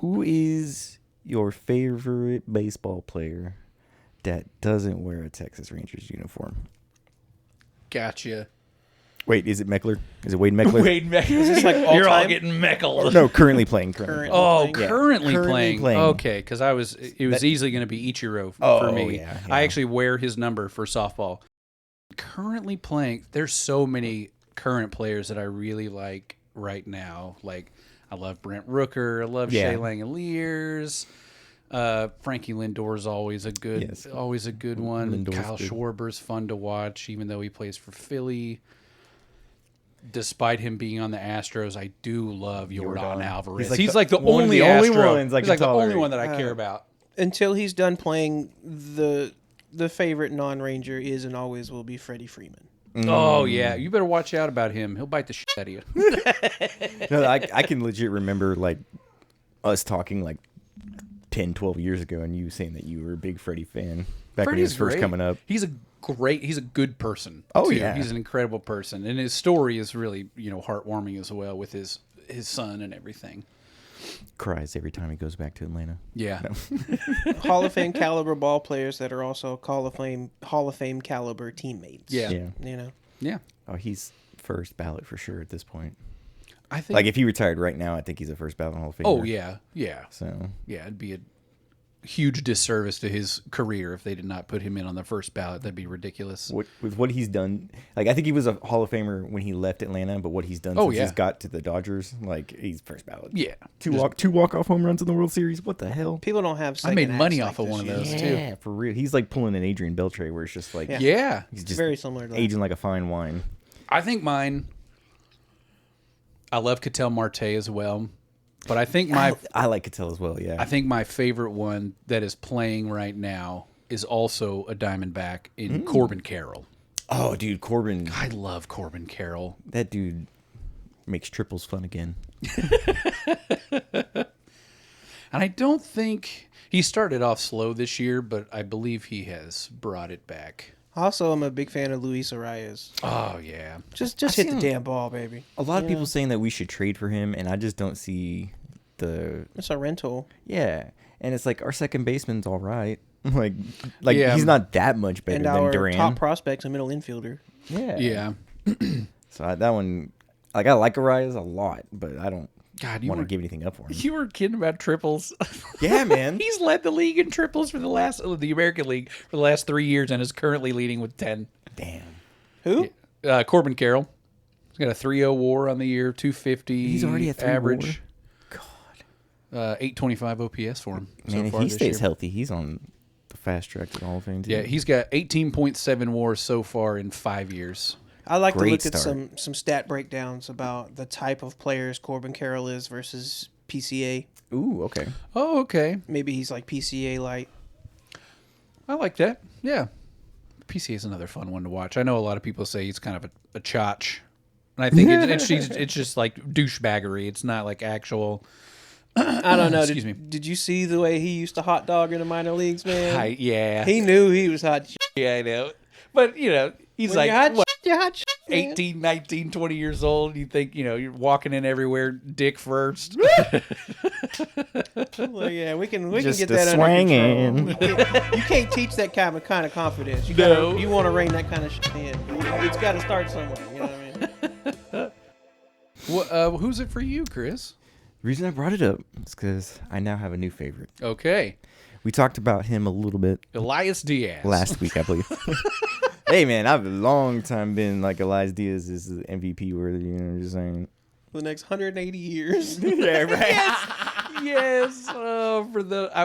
Who is your favorite baseball player that doesn't wear a Texas Rangers uniform? Gotcha. Wait, is it Meckler? Is it Wade Meckler? Wade Meckler. Is this like all You're all time? getting meckled. No, currently playing. Oh, Yeah. currently playing. playing. Okay, because it was easily going to be Ichiro for me. Yeah. I actually wear his number for softball. Currently playing. There's so many current players that I really like right now. Like, I love Brent Rooker. I love Shea Langoliers. Frankie Lindor's always a good one. Lindor's Kyle good. Schwarber's fun to watch, even though he plays for Philly. Despite him being on the Astros, I do love Yordan Alvarez. He's He's like the one of only the only Astro. ones I He's can like the only tolerate. one that I care about. Until he's done playing, the favorite non-Ranger is and always will be Freddie Freeman. Oh yeah, you better watch out about him. He'll bite the shit out of you. No, I can legit remember like us talking like 10, 12 years ago, and you saying that you were a big Freddie fan back when he was first great. coming up. He's a good person. Oh, too. yeah. He's an incredible person, and his story is really heartwarming as well with his son and everything. Cries every time he goes back to Atlanta. Yeah. Hall of Fame caliber ball players that are also Hall of Fame caliber teammates. Yeah. You know. Yeah. Oh, he's first ballot for sure at this point. I think. Like if he retired right now, I think he's a first ballot Hall of Famer. Oh yeah. Yeah. So Yeah. It'd be a huge disservice to his career if they did not put him in on the first ballot. That'd be ridiculous. with what he's done, like I think he was a Hall of Famer when he left Atlanta, but what he's done since he's got to the Dodgers, like he's first ballot. Yeah. Two walk-off home runs in the World Series. What the hell? People don't have. I made second money acts off like of one of this those yet. too. Yeah, for real. He's like pulling an Adrian Beltre, where it's just like Yeah. he's It's just very similar to that. aging like a fine wine. I think mine. I love Ketel Marte as well, but I think I like Cattell as well. Yeah, I think my favorite one that is playing right now is also a Diamondback in Corbin Carroll. oh, dude, Corbin, I love Corbin Carroll. that dude makes triples fun again. And I don't think he started off slow this year, but I believe he has brought it back. Also, I'm a big fan of Luis Arias. Oh yeah. Just hit the damn ball, baby. A lot of people saying that we should trade for him, and I just don't see the It's a rental. yeah. And it's like our second baseman's all right. like Yeah. he's not that much better And than our Duran. top prospect's a middle infielder. Yeah, Yeah. So that one, like I like Arias a lot, but I don't God, you want to were give anything up for him. you were kidding about triples. Yeah, man. He's led the league in triples for the American League for the last 3 years and is currently leading with 10. Damn. Who? Corbin Carroll. He's got a 3.0 WAR on the year, 250. He's already at 3 average. WAR? God. 825 OPS for him. Man, so if far he this stays year. healthy, he's on the fast track to the Hall of Fame too. Yeah, he's got 18.7 WAR so far in 5 years. I like Great to look start. at some stat breakdowns about the type of players Corbin Carroll is versus PCA. Ooh, okay. Oh, okay. Maybe he's like PCA light. I like that. Yeah. PCA is another fun one to watch. I know a lot of people say he's kind of a chotch. And I think it's just like douchebaggery. It's not like actual. I don't know. Excuse me. Did you see the way he used to hot dog in the minor leagues, man? Yeah. He knew he was hot. Yeah, I know. But, he's When like you're hot, what, you're hot. Man. 18, 19, 20 years old. You think, you're walking in everywhere dick first. Well, yeah, we can Just get a that swangin'. under control. You can't teach that kind of confidence. You No. you want to rein that kind of shit in. It's got to start somewhere. You know what I mean? Well, who's it for you, Chris? The reason I brought it up is because I now have a new favorite. Okay. We talked about him a little bit Elias Diaz. last week, I believe. Hey, man, I've a long time been like Elias Diaz is the MVP worthy. Just saying. For the next 180 years. Yeah, right. Yes.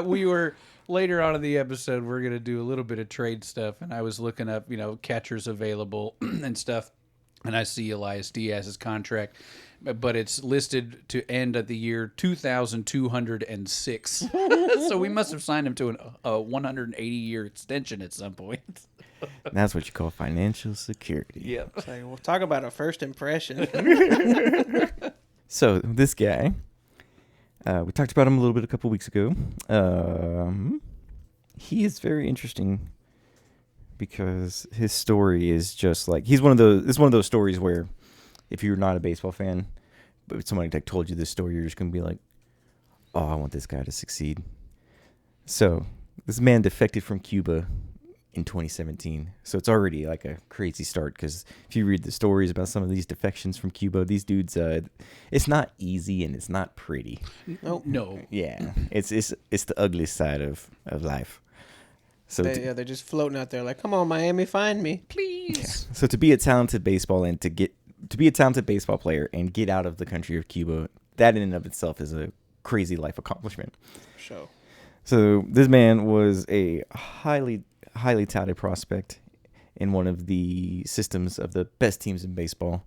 We were later on in the episode. We're gonna do a little bit of trade stuff, and I was looking up, catchers available and stuff, and I see Elias Diaz's contract, but it's listed to end at the year 2206. So we must have signed him to a 180-year extension at some point. That's what you call financial security. Yep. Say, well, talk about a first impression. So this guy, we talked about him a little bit a couple weeks ago. He is very interesting because his story is just like he's one of those. It's one of those stories where if you're not a baseball fan, but somebody like told you this story, you're just gonna be like, oh, I want this guy to succeed. So this man defected from Cuba in 2017. So it's already like a crazy start, because if you read the stories about some of these defections from Cuba, these dudes, it's not easy and it's not pretty. No. Yeah, it's the ugly side of life. So they're just floating out there like, come on, Miami, find me. Please. Yeah. So to be a talented baseball and to be a talented baseball player and get out of the country of Cuba, that in and of itself is a crazy life accomplishment. Sure. So this man was a highly touted prospect in one of the systems of the best teams in baseball,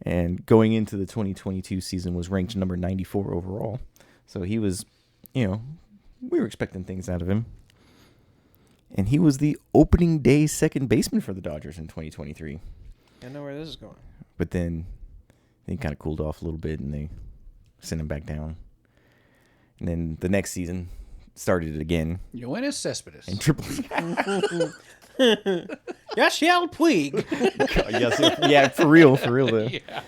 and going into the 2022 season was ranked number 94 overall. So he was, we were expecting things out of him. And he was the opening day second baseman for the Dodgers in 2023. I know where this is going. But then he kind of cooled off a little bit, and they sent him back down. And then the next season started it again. Yoenis Cespedes. In Triple. Yasiel Puig. Yeah, for real though. Yeah.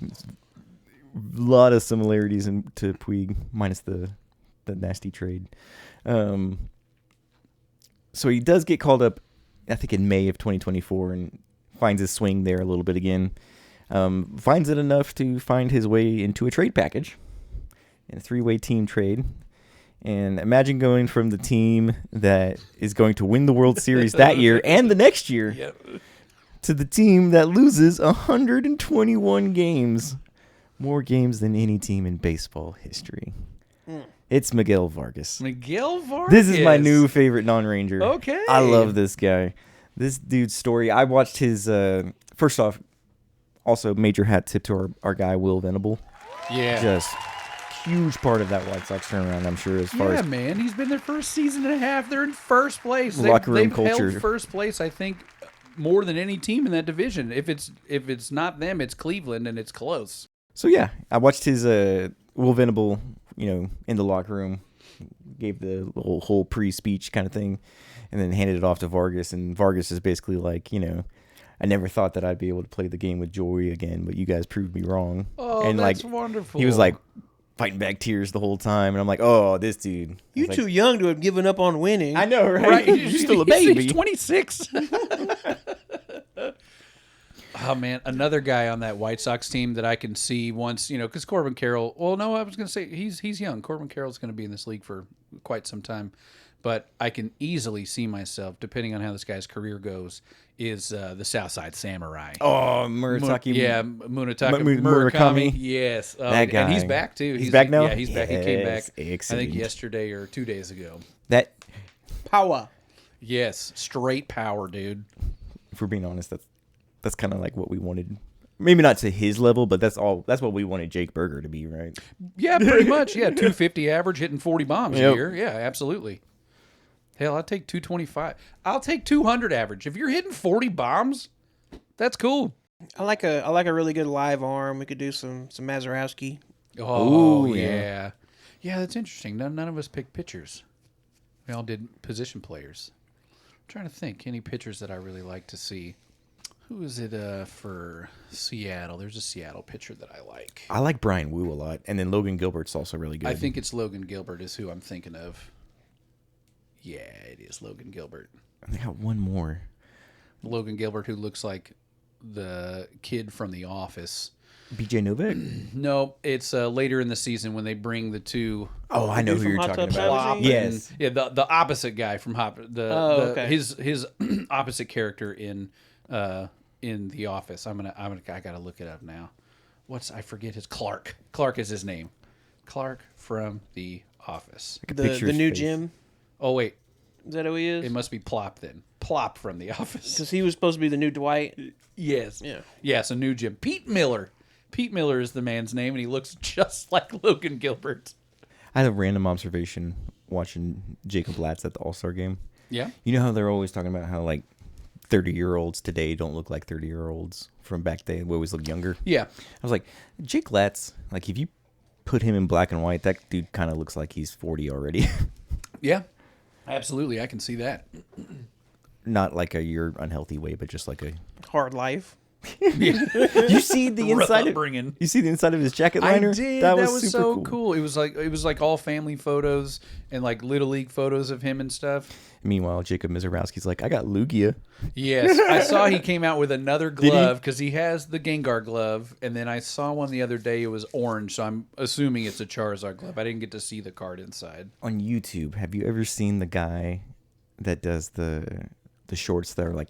A lot of similarities to Puig, minus the nasty trade. So he does get called up, I think, in May of 2024, and finds his swing there a little bit again. Finds it enough to find his way into a trade package, in a 3-way team trade. And imagine going from the team that is going to win the World Series that year and the next year to the team that loses 121 games. More games than any team in baseball history. It's Miguel Vargas. Miguel Vargas. This is my new favorite non-Ranger. Okay. I love this guy. This dude's story. I watched his, first off, also major hat tip to our guy, Will Venable. Yeah. Just huge part of that White Sox turnaround, I'm sure, as far as man. He's been there for a season and a half. They're in first place. Locker room they've culture. held first place, I think, more than any team in that division. If it's not them, it's Cleveland, and it's close. So, yeah, I watched his Will Venable, in the locker room, gave the whole pre-speech kind of thing, and then handed it off to Vargas. And Vargas is basically like, I never thought that I'd be able to play the game with joy again, but you guys proved me wrong. Oh, and that's wonderful. He was like fighting back tears the whole time, and I'm like, oh, this dude. You're too young to have given up on winning. I know, right? You're still a baby. He's 26. Oh, man, another guy on that White Sox team that I can see once, because Corbin Carroll, well, no, I was going to say he's young. Corbin Carroll's going to be in this league for quite some time. But I can easily see myself, depending on how this guy's career goes, is the Southside Samurai. Oh, Munetake. Murakami. Yes. That guy. And he's back, too. He's back now? Yeah, he's back. He came back, Excellent. I think, yesterday or 2 days ago. That, Power. Yes. Straight power, dude. if we're being honest, that's kind of like what we wanted. Maybe not to his level, but that's what we wanted Jake Berger to be, right? Yeah, pretty much. Yeah, 250 average, hitting 40 bombs Yep. a year. Yeah, absolutely. Hell, I'll take 225. I'll take 200 average. If you're hitting 40 bombs, that's cool. I like a really good live arm. We could do some Mazurowski. Oh, Ooh, yeah. Yeah, that's interesting. None of us picked pitchers. We all did position players. I'm trying to think. Any pitchers that I really like to see. Who is it for Seattle? There's a Seattle pitcher that I like. I like Brian Wu a lot, and then Logan Gilbert's also really good. I think it's Logan Gilbert is who I'm thinking of. Yeah, it is Logan Gilbert. I got one more. Logan Gilbert, who looks like the kid from The Office. BJ Novak? No, it's later in the season when they bring the two. Oh, I know dude who you're from Hot talking Tub about. Strategy? Yes. Yeah, the opposite guy from Hop. Okay. His opposite character in The Office. I gotta look it up now. I forget his Clark. Clark is his name. Clark from The Office. I could picture The his new face. Jim. Oh wait, Is that who he is? it must be Plop then. Plop from The Office. Because he was supposed to be the new Dwight. Yes. Yeah. Yes, a new Jim. Pete Miller. Pete Miller is the man's name, and he looks just like Logan Gilbert. I had a random observation watching Jacob Latz at the All-Star game. Yeah. You know how they're always talking about how, like, 30-year-olds today don't look like 30-year-olds from back then. We always look younger. Yeah. I was like, Jake Latz, like, if you put him in black and white, that dude kind of looks like he's 40 already. Yeah. Absolutely, I can see that. Not like a you're unhealthy way, but just like a... Hard life. You see the inside. You see the inside of his jacket liner. I did. That was super so cool. It was like all family photos and like little league photos of him and stuff. Meanwhile, Jacob Mizorowski's like, I got Lugia. Yes, I saw he came out with another glove because he has the Gengar glove, and then I saw one the other day. It was orange, so I'm assuming it's a Charizard glove. I didn't get to see the card inside. On YouTube, have you ever seen the guy that does the shorts that are like,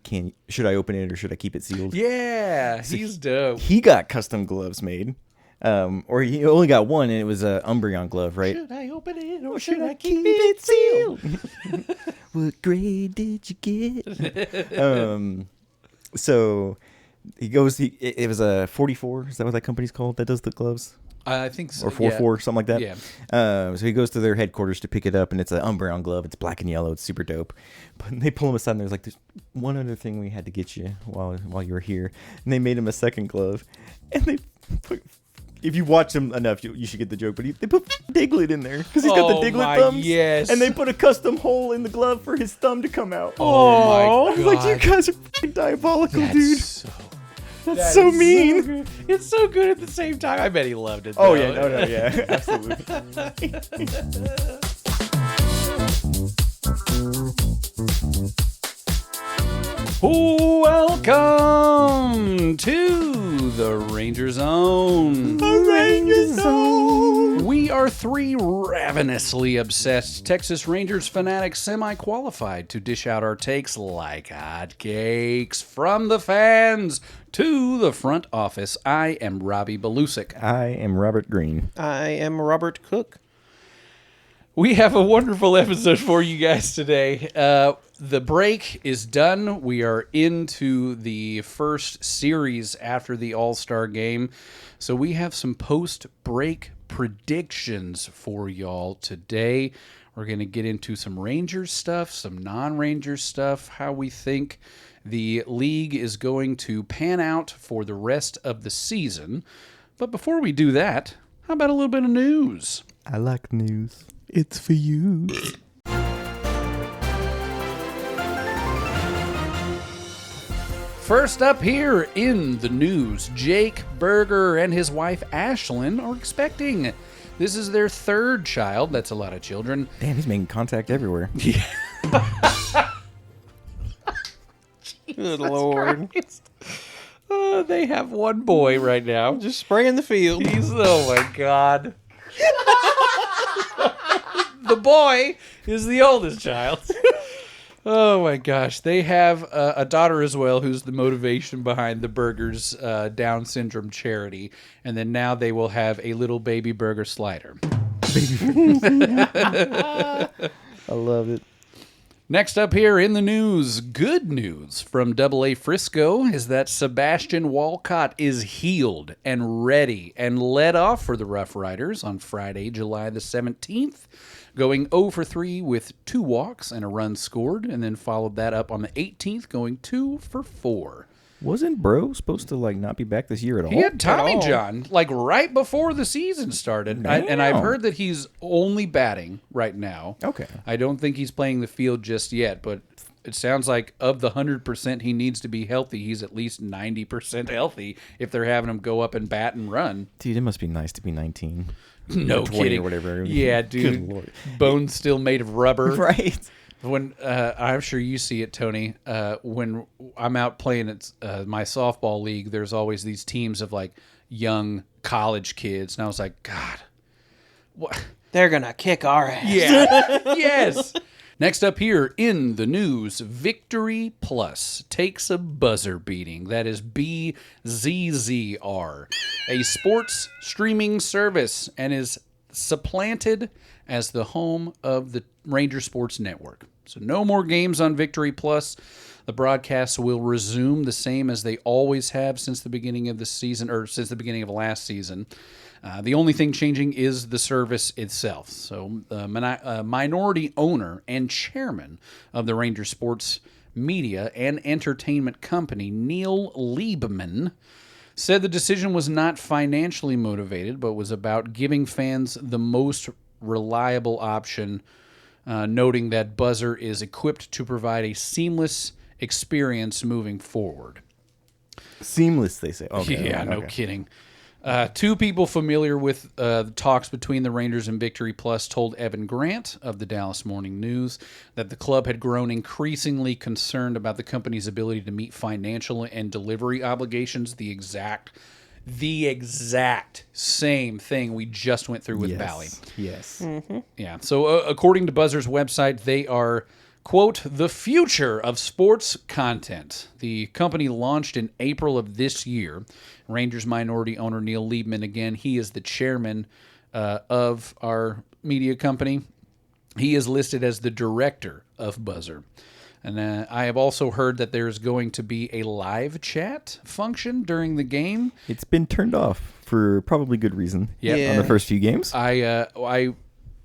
should I open it or should I keep it sealed? Yeah, he's dope. He got custom gloves made. Or he only got one, and it was a Umbreon glove, right? Should I open it or should I keep it sealed? What grade did you get? So he goes. It was a 44. Is that what that company's called? That does the gloves? I think so. Or 44, something like that. Yeah. So he goes to their headquarters to pick it up, and it's an Umbreon glove. It's black and yellow. It's super dope. But they pull him aside, and there's like, there's one other thing we had to get you while you were here. And they made him a second glove, and they put. If you watch him enough, you should get the joke. But they put Diglett in there because he's got the Diglett thumbs. Yes. And they put a custom hole in the glove for his thumb to come out. Oh my I was god! like, you guys are fucking diabolical, dude. That's so mean. So good. It's so good at the same time. I bet he loved it. Oh though. yeah, yeah, absolutely. Welcome to the Ranger Zone. The Ranger Zone. We are three ravenously obsessed Texas Rangers fanatics semi-qualified to dish out our takes like hotcakes from the fans to the front office. I am Robbie Belusic. I am Robert Green. I am Robert Cook. We have a wonderful episode for you guys today. The break is done. We are into the first series after the All-Star game. So we have some post-break predictions for y'all today. We're going to get into some Rangers stuff, some non-Rangers stuff, how we think the league is going to pan out for the rest of the season. But before we do that, how about a little bit of news? I like news. It's for you. First up here in the news, Jake Berger and his wife Ashlyn are expecting. This is their third child. That's a lot of children. Damn, he's making contact everywhere. Good Lord. They have one boy right now. Just spraying the field. Oh my God. The boy is the oldest child. Oh my gosh. They have a daughter as well who's the motivation behind the Burgers Down syndrome charity. And then now they will have a little baby burger slider. I love it. Next up here in the news, good news from AA Frisco is that Sebastian Walcott is healed and ready and led off for the Rough Riders on Friday, July the 17th, going 0 for 3 with 2 walks and a run scored, and then followed that up on the 18th, going 2 for 4. Wasn't Bro supposed to like not be back this year at all? He had Tommy John like right before the season started, and I've heard that he's only batting right now. Okay. I don't think he's playing the field just yet, but it sounds like of the 100% he needs to be healthy, he's at least 90% healthy if they're having him go up and bat and run. Dude, it must be nice to be 19. No 20 kidding. Or whatever. Yeah, Good dude. Lord. Bones still made of rubber. Right. When I'm sure you see it, Tony. When I'm out playing at my softball league, there's always these teams of like young college kids, and I was like, God, what? They're gonna kick our ass. Yeah, yes. Next up here in the news, Victory Plus takes a buzzer beating. That is BZZR, a sports streaming service, and is supplanted as the home of the Ranger Sports Network. So no more games on Victory Plus. The broadcasts will resume the same as they always have since the beginning of the season, or since the beginning of last season. The only thing changing is the service itself. So minority owner and chairman of the Ranger Sports Media and Entertainment Company, Neil Liebman, said the decision was not financially motivated, but was about giving fans the most reliable option, noting that Buzzer is equipped to provide a seamless experience moving forward. Seamless, they say. Okay. Yeah, no okay. kidding. Two people familiar with the talks between the Rangers and Victory Plus told Evan Grant of the Dallas Morning News that the club had grown increasingly concerned about the company's ability to meet financial and delivery obligations. The exact same thing we just went through with Valley. Yes. Yeah. So according to Buzzer's website, they are, quote, the future of sports content. The company launched in April of this year. Rangers minority owner Neil Liebman, again, he is the chairman of our media company. He is listed as the director of Buzzer. And I have also heard that there's going to be a live chat function during the game. It's been turned off for probably good reason. Yep. On the first few games. I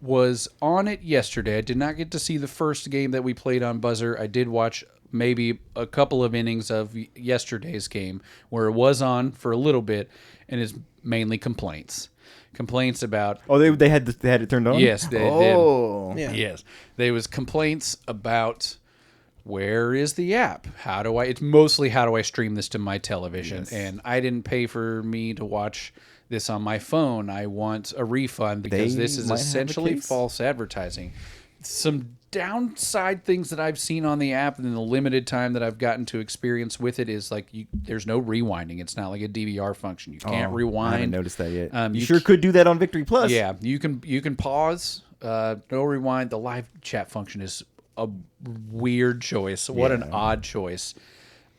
was on it yesterday. I did not get to see the first game that we played on Buzzer. I did watch maybe a couple of innings of yesterday's game where it was on for a little bit, and it's mainly complaints about. Oh, they had it turned on. Yes, they Oh, Yeah. yes, there was complaints about where is the app? How do I? It's mostly how do I stream this to my television? Yes. And I didn't pay for me to watch this on my phone. I want a refund because this is might have a essentially case. false advertising. Some downside things that I've seen on the app in the limited time that I've gotten to experience with it is like there's no rewinding. It's not like a DVR function. You can't rewind. I haven't noticed that yet. You You sure could do that on Victory Plus. Yeah, you can pause, no rewind. The live chat function is a weird choice. What an odd choice.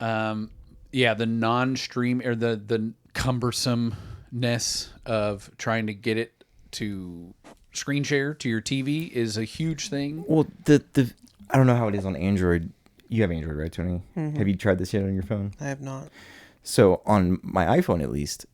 The non-stream or the cumbersomeness of trying to get it to screen share to your TV is a huge thing. Well, I don't know how it is on Android. You have Android, right, Tony? Mm-hmm. Have you tried this yet on your phone? I have not. So on my iPhone, at least,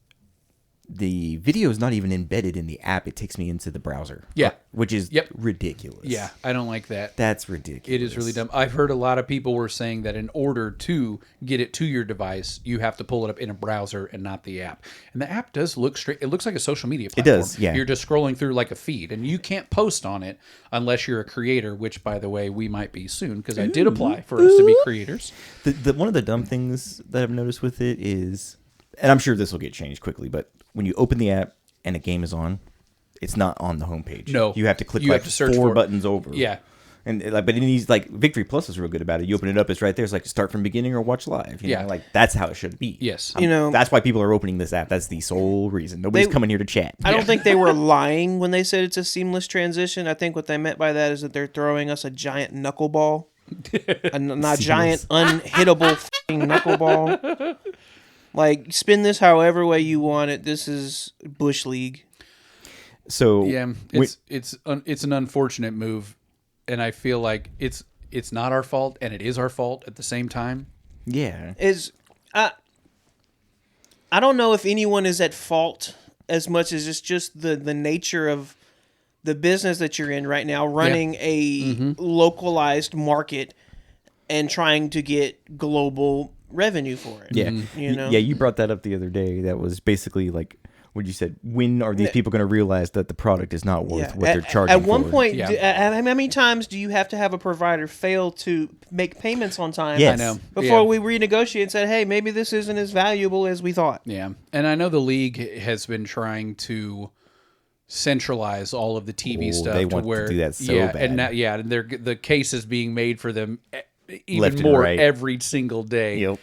the video is not even embedded in the app. It takes me into the browser. Yeah. Which is ridiculous. Yeah, I don't like that. That's ridiculous. It is really dumb. I've heard a lot of people were saying that in order to get it to your device, you have to pull it up in a browser and not the app. And the app does look straight. It looks like a social media platform. It does, yeah. You're just scrolling through like a feed, and you can't post on it unless you're a creator, which, by the way, we might be soon because I did apply for us to be creators. One of the dumb things that I've noticed with it is, and I'm sure this will get changed quickly, but when you open the app and a game is on, it's not on the homepage. No. You have to click You have to search for 4 it. buttons over. Yeah. And but in these, like, Victory Plus is real good about it. You open it up, it's right there. It's like start from beginning or watch live. You know? Like, that's how it should be. Yes. That's why people are opening this app. That's the sole reason. Nobody's coming here to chat. I don't think they were lying when they said it's a seamless transition. I think what they meant by that is that they're throwing us a giant knuckleball. a giant unhittable f***ing knuckleball. Like, spin this however way you want it. This is Bush League. So Yeah, it's an unfortunate move, and I feel like it's not our fault, and it is our fault at the same time. yeah. I don't know if anyone is at fault as much as it's just the nature of the business that you're in right now, running a localized market and trying to get global revenue for it. Yeah. You know? Yeah, you brought that up the other day. That was basically like what you said. When are these people going to realize that the product is not worth what they're charging At one for? point, how many times do you have to have a provider fail to make payments on time? Yes. I know. Before we renegotiate and said, hey, maybe this isn't as valuable as we thought. Yeah, and I know the league has been trying to centralize all of the TV stuff they to want to where do that so yeah, bad. and now, and the case is being made for them even Left and more right. every single day. Yep.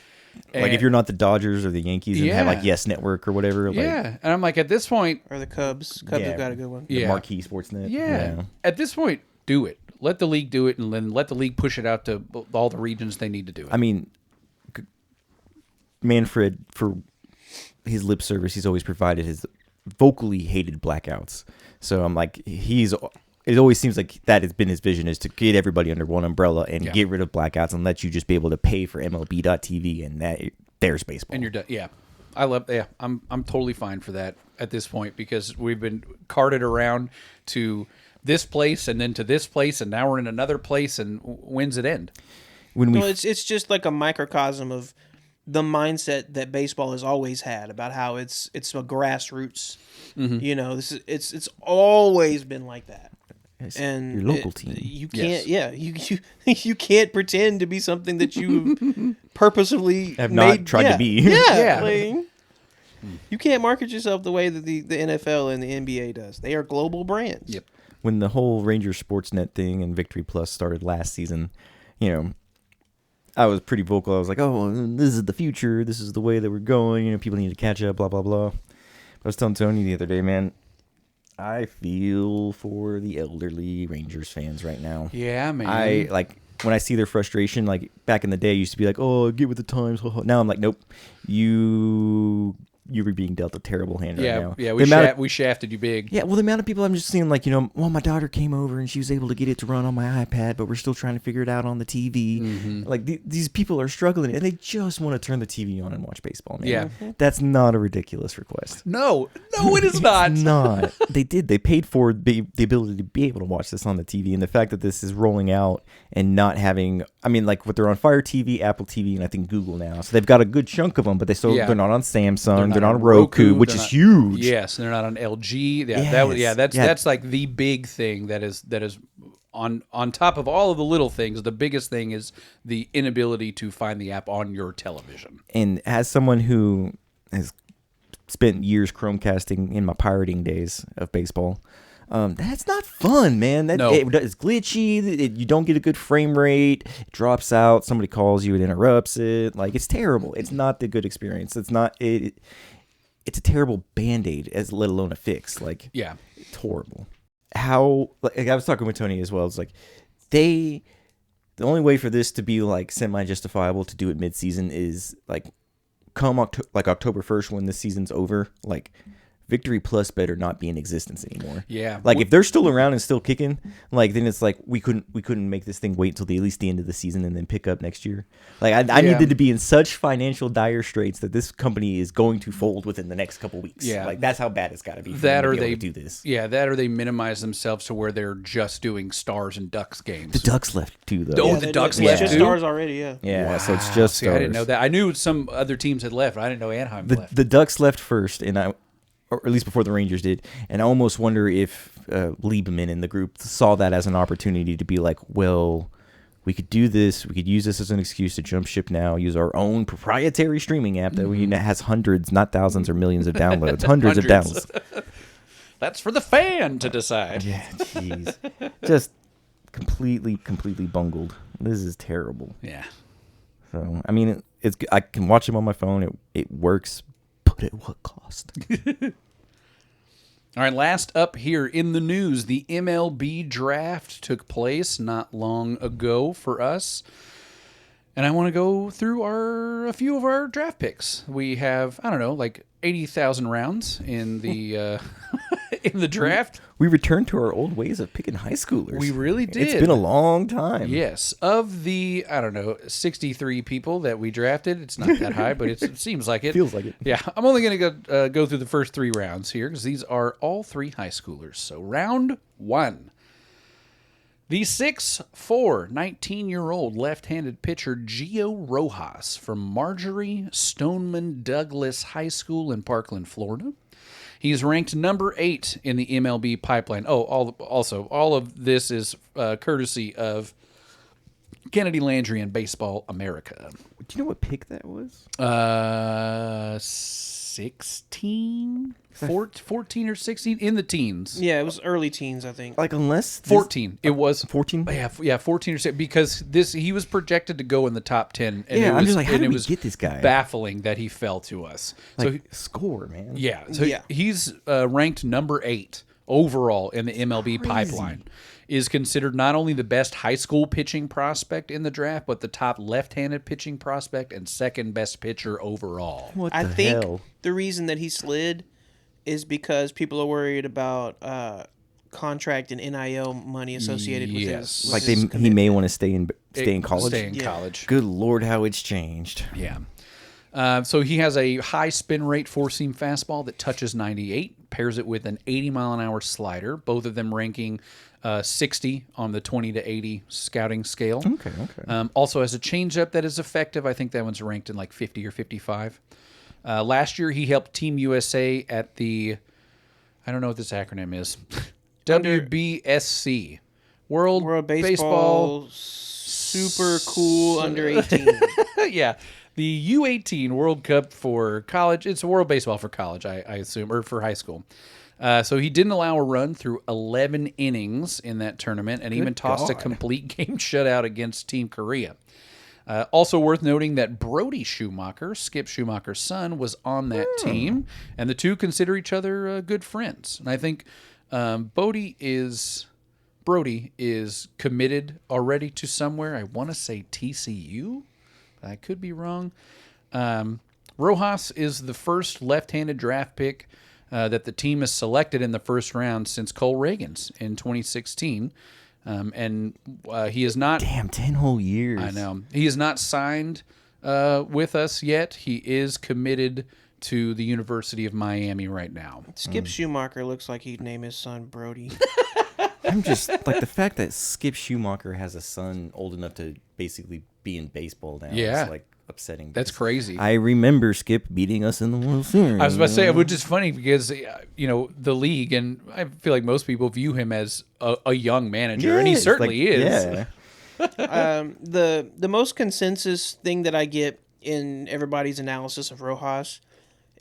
Like if you're not the Dodgers or the Yankees and have like Yes Network or whatever. Like, Yeah, and I'm like, at this point, Or the Cubs. Cubs have got a good one. the Yeah. Marquee Sportsnet. yeah, at this point, do it. Let the league do it, and then let the league push it out to all the regions they need to do it. I mean, Manfred, for his lip service, he's always provided his vocally hated blackouts. So I'm like, it always seems like that has been his vision, is to get everybody under one umbrella and get rid of blackouts and let you just be able to pay for MLB.TV, and there's baseball. And you're done. Yeah, I love. Yeah, I'm totally fine for that at this point because we've been carted around to this place and then to this place, and now we're in another place. And when's it end? Well, it's just like a microcosm of the mindset that baseball has always had about how it's a grassroots. You know, it's always been like that. And your local team. You can't, you can't pretend to be something that you purposefully have not tried to be. Yeah. Yeah. You can't market yourself the way that the NFL and the NBA does. They are global brands. Yep. When the whole Rangers Sportsnet thing and Victory Plus started last season, I was pretty vocal. I was like, oh, this is the future. This is the way that we're going. People need to catch up, blah, blah, blah. I was telling Tony the other day, man, I feel for the elderly Rangers fans right now. Yeah, man. When I see their frustration, like back in the day, I used to be like, oh, get with the times. Now I'm like, nope, you were being dealt a terrible hand right now. Yeah, we shafted you big. Yeah, well, the amount of people I'm just seeing, like, well, my daughter came over and she was able to get it to run on my iPad, but we're still trying to figure it out on the TV. Mm-hmm. Like, these people are struggling, and they just want to turn the TV on and watch baseball, man. Yeah. That's not a ridiculous request. No, it is not. It's not. They paid for the ability to be able to watch this on the TV, and the fact that this is rolling out and not having, what they're on Fire TV, Apple TV, and I think Google now. So they've got a good chunk of them, but they're not on Samsung, they're not on Roku, which is huge. Yes, and they're not on LG. That's like the big thing that is on top of all of the little things. The biggest thing is the inability to find the app on your television. And as someone who has spent years Chromecasting in my pirating days of baseball, that's not fun, man. It's glitchy. You don't get a good frame rate. It drops out. Somebody calls you. It interrupts it. Like, it's terrible. It's not the good experience. It's not it. It's a terrible Band-Aid, let alone a fix. Like, yeah, it's horrible. I was talking with Tony as well. It's like the only way for this to be like semi-justifiable to do it mid-season is like come October 1st when the season's over. Like, Victory Plus better not be in existence anymore. Yeah. Like, if they're still around and still kicking, like, then it's like we couldn't make this thing wait till at least the end of the season and then pick up next year. Like, I needed to be in such financial dire straits that this company is going to fold within the next couple weeks. Yeah. Like, that's how bad it's got to be. That or they do this. Yeah, that or they minimize themselves to where they're just doing Stars and Ducks games. The Ducks left too, though. Oh, the Ducks left too. Stars already. Yeah. Yeah. Wow. So it's just Stars. I didn't know that. I knew some other teams had left. I didn't know Anaheim left. The Ducks left first, or at least before the Rangers did. And I almost wonder if Lieberman in the group saw that as an opportunity to be like, well, we could do this. We could use this as an excuse to jump ship now, use our own proprietary streaming app that has hundreds, not thousands or millions of downloads, hundreds of downloads. That's for the fan to decide. Yeah, jeez. Just completely bungled. This is terrible. Yeah. So, I can watch them on my phone. It works. But at what cost? All right, last up here in the news, the MLB draft took place not long ago for us. And I want to go through a few of our draft picks. We have, 80,000 rounds in the in the draft. We returned to our old ways of picking high schoolers. We really did. It's been a long time. Yes. Of the, 63 people that we drafted, it's not that high, but it seems like it. Feels like it. Yeah. I'm only going to go through the first 3 rounds here because these are all 3 high schoolers. So round 1. The 6'4", 19-year-old left-handed pitcher Gio Rojas from Marjorie Stoneman Douglas High School in Parkland, Florida. He's ranked number 8 in the MLB pipeline. Oh, all of this is courtesy of Kennedy Landry and Baseball America. Do you know what pick that was? 16? 14 or 16? In the teens. Yeah, it was early teens, I think. Like, unless... 14. It was... 14? Yeah, 14 or 16. Because he was projected to go in the top 10. And I'm just like, how did we get this guy? Baffling that he fell to us. Like, score, man. Yeah. So he's ranked number 8 overall in the MLB pipeline. Is considered not only the best high school pitching prospect in the draft, but the top left-handed pitching prospect and second best pitcher overall. I think the reason that he slid is because people are worried about contract and NIL money associated with his. Like he may want to stay in college. Stay in college. Good Lord, how it's changed. Yeah. So he has a high spin rate 4-seam fastball that touches 98, pairs it with an 80-mile-an-hour slider, both of them ranking 60 on the 20 to 80 scouting scale. Okay. Also has a changeup that is effective. I think that one's ranked in like 50 or 55. Last year, he helped Team USA at the, I don't know what this acronym is, WBSC, World Baseball super cool under 18. Yeah. The U18 World Cup for college. It's World Baseball for college, I assume, or for high school. So he didn't allow a run through 11 innings in that tournament and even tossed a complete game shutout against Team Korea. Also worth noting that Brody Schumacher, Skip Schumacher's son, was on that team, and the two consider each other good friends. And I think Brody is committed already to somewhere. I want to say TCU. I could be wrong. Rojas is the first left-handed draft pick that the team has selected in the first round since Cole Reagan's in 2016. And he is not... Damn, 10 whole years. I know. He is not signed with us yet. He is committed to the University of Miami right now. Skip Schumacher looks like he'd name his son Brody. I'm just like the fact that Skip Schumacher has a son old enough to basically be in baseball now. Yeah. Is like upsetting. That's crazy. I remember Skip beating us in the World Series. I was about to say, which is funny because, the league, and I feel like most people view him as a young manager, and he certainly is. Yeah. The most consensus thing that I get in everybody's analysis of Rojas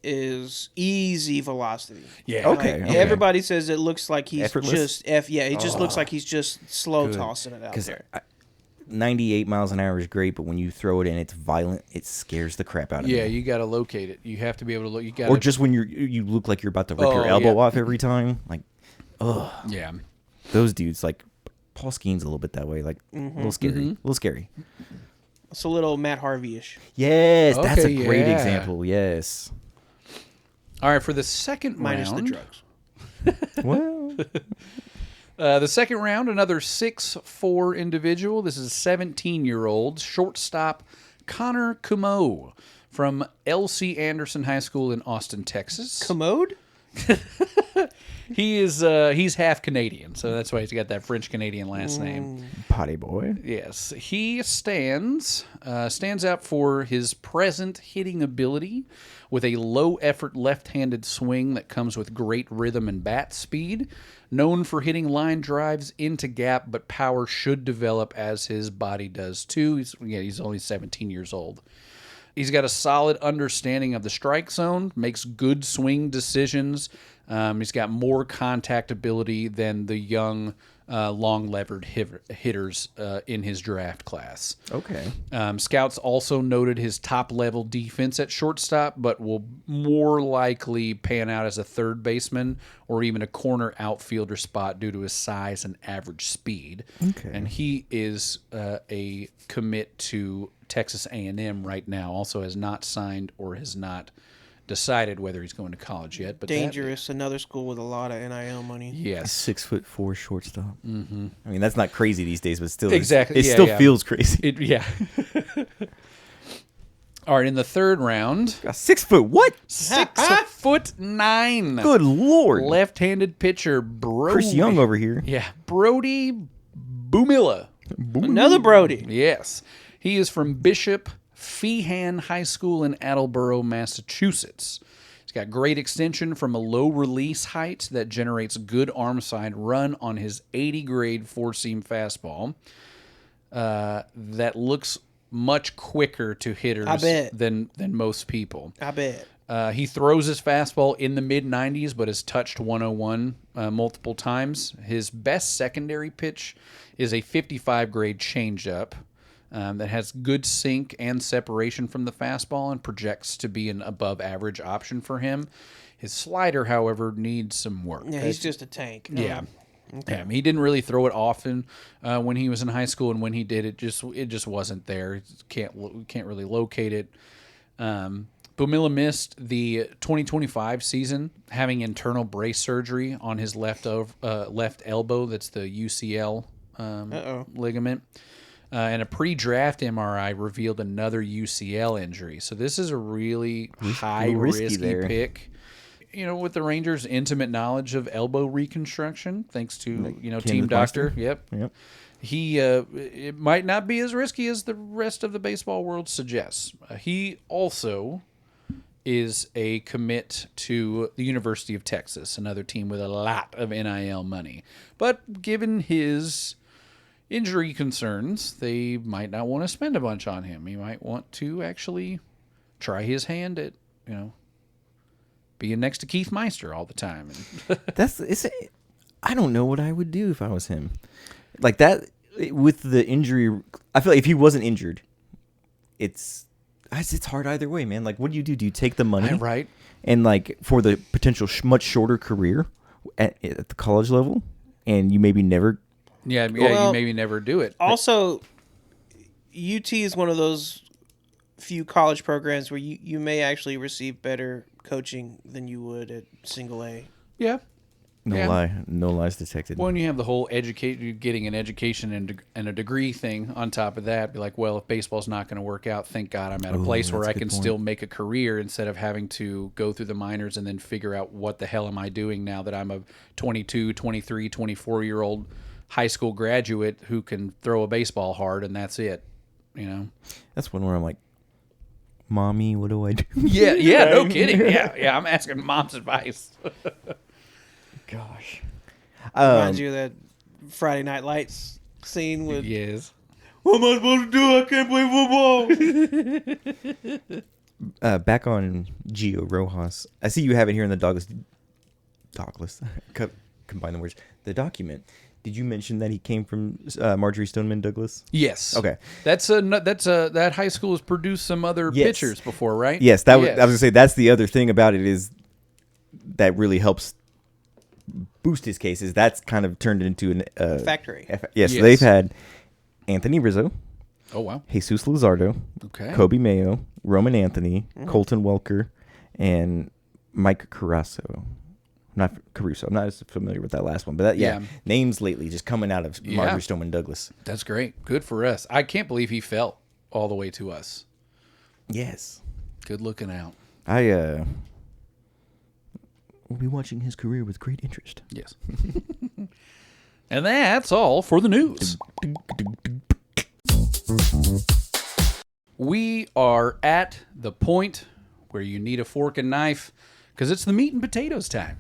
is easy velocity. Yeah. Okay. Everybody says it looks like he's Effortless? it just looks like he's just slow tossing it out there. 98 miles an hour is great, but when you throw it and it's violent, it scares the crap out of me. Yeah, you got to locate it. You have to be able to look. You got Or just when you look like you're about to rip your elbow off every time. Like, yeah. Those dudes, like, Paul Skeen's a little bit that way. Like, a little scary. A little scary. It's a little Matt Harvey-ish. Yes, that's a great yeah. example. Yes. All right, for the second Minus round. the drugs. Well, The second round, another 6'4" individual. This is 17-year-old shortstop Connor Kumo from L.C. Anderson High School in Austin, Texas. Commode? He's half Canadian, so that's why he's got that French-Canadian last name. potty boy. Yes, he stands out for his present hitting ability with a low-effort left-handed swing that comes with great rhythm and bat speed. Known for hitting line drives into gap, but power should develop as his body does too. He's only 17 years old. He's got a solid understanding of the strike zone, makes good swing decisions. He's got more contact ability than the young, long-levered hitters in his draft class. Okay. Scouts also noted his top-level defense at shortstop, but will more likely pan out as a third baseman or even a corner outfielder spot due to his size and average speed. Okay. And he is a commit to Texas A&M right now. Also has not signed or has not decided whether he's going to college yet. But Dangerous. Another school with a lot of NIL money. Yes. 6'4" shortstop. Mm-hmm. I mean, that's not crazy these days, but still, exactly. It still feels crazy. Yeah. All right, in the third round, 6 foot what? 6'9". Good Lord. Left-handed pitcher Brody. Chris Young over here. Yeah, Brody Bumila. Another Brody. Yes, he is from Bishop Feehan High School in Attleboro, Massachusetts. He's got great extension from a low release height that generates good arm side run on his 80 grade four-seam fastball. That looks much quicker to hitters than most people. I bet. He throws his fastball in the mid-90s, but has touched 101 multiple times. His best secondary pitch is a 55 grade changeup that has good sink and separation from the fastball and projects to be an above-average option for him. His slider, however, needs some work. Yeah, he's just a tank. Yeah. Okay. Yeah, he didn't really throw it often when he was in high school, and when he did, it just wasn't there. Can't really locate it. Bumila missed the 2025 season, having internal brace surgery on his left elbow. That's the UCL ligament. And a pre-draft MRI revealed another UCL injury. So this is a really high-risky pick. With the Rangers' intimate knowledge of elbow reconstruction, thanks to team doctor. Yep. He it might not be as risky as the rest of the baseball world suggests. He also is a commit to the University of Texas, another team with a lot of NIL money. But given his injury concerns, they might not want to spend a bunch on him. He might want to actually try his hand at, being next to Keith Meister all the time. I don't know what I would do if I was him. Like that, with the injury, I feel like if he wasn't injured, it's hard either way, man. Like, what do you do? Do you take the money? Right. And, like, for the potential much shorter career at the college level, and you maybe never... Yeah, you maybe never do it. Also, UT is one of those few college programs where you may actually receive better coaching than you would at single A. Yeah. No lies detected. When you have the whole getting an education and a degree thing on top of that, be like, well, if baseball's not going to work out, thank God I'm at a place where I can still make a career instead of having to go through the minors and then figure out what the hell am I doing now that I'm a 22, 23, 24-year-old high school graduate who can throw a baseball hard and that's it, That's one where I'm like, Mommy, what do I do? Yeah, no kidding. Yeah, I'm asking Mom's advice. Gosh. Reminds you of that Friday Night Lights scene with... Yes. What am I supposed to do? I can't play football. Back on Gio Rojas. I see you have it here in the Douglas. Combine the words. The document. Did you mention that he came from Marjorie Stoneman Douglas? Yes. Okay. That high school has produced some other pitchers before, right? Yes. I was gonna say that's the other thing about it is that really helps boost his case. Is that's kind of turned into a factory. Yes. They've had Anthony Rizzo. Oh wow. Jesus Luzardo. Okay. Kobe Mayo, Roman Anthony, Colton Welker, and Mike Caruso. Not Caruso. I'm not as familiar with that last one, but names lately just coming out of Marjorie Stoneman Douglas. That's great. Good for us. I can't believe he fell all the way to us. Yes. Good looking out. I will be watching his career with great interest. Yes. And that's all for the news. We are at the point where you need a fork and knife because it's the meat and potatoes time.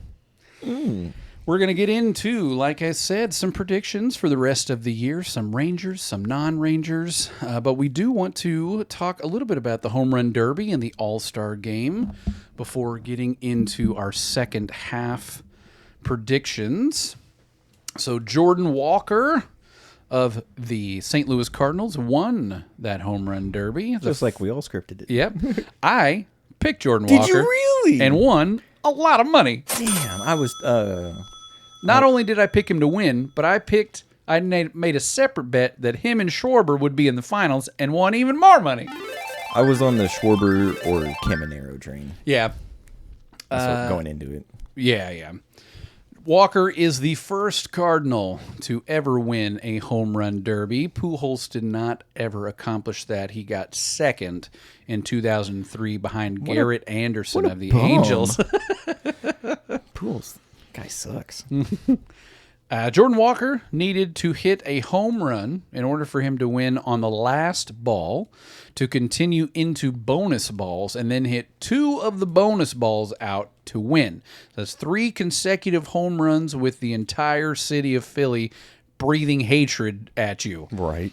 We're going to get into, like I said, some predictions for the rest of the year, some Rangers, some non-Rangers, but we do want to talk a little bit about the Home Run Derby and the All-Star Game before getting into our second half predictions. So Jordan Walker of the St. Louis Cardinals won that Home Run Derby. Just like we all scripted it. Yep. I picked Jordan Walker. Did you really? And won a lot of money. Damn, I was... Not only did I pick him to win, but I made a separate bet that him and Schwarber would be in the finals and won even more money. I was on the Schwarber or Caminero train. Yeah. Going into it. Yeah. Walker is the first Cardinal to ever win a home run derby. Pujols did not ever accomplish that. He got second in 2003 behind Garrett Anderson of the Angels. Pujols. Guy sucks. Jordan Walker needed to hit a home run in order for him to win on the last ball to continue into bonus balls and then hit 2 of the bonus balls out to win. That's 3 consecutive home runs with the entire city of Philly breathing hatred at you. Right.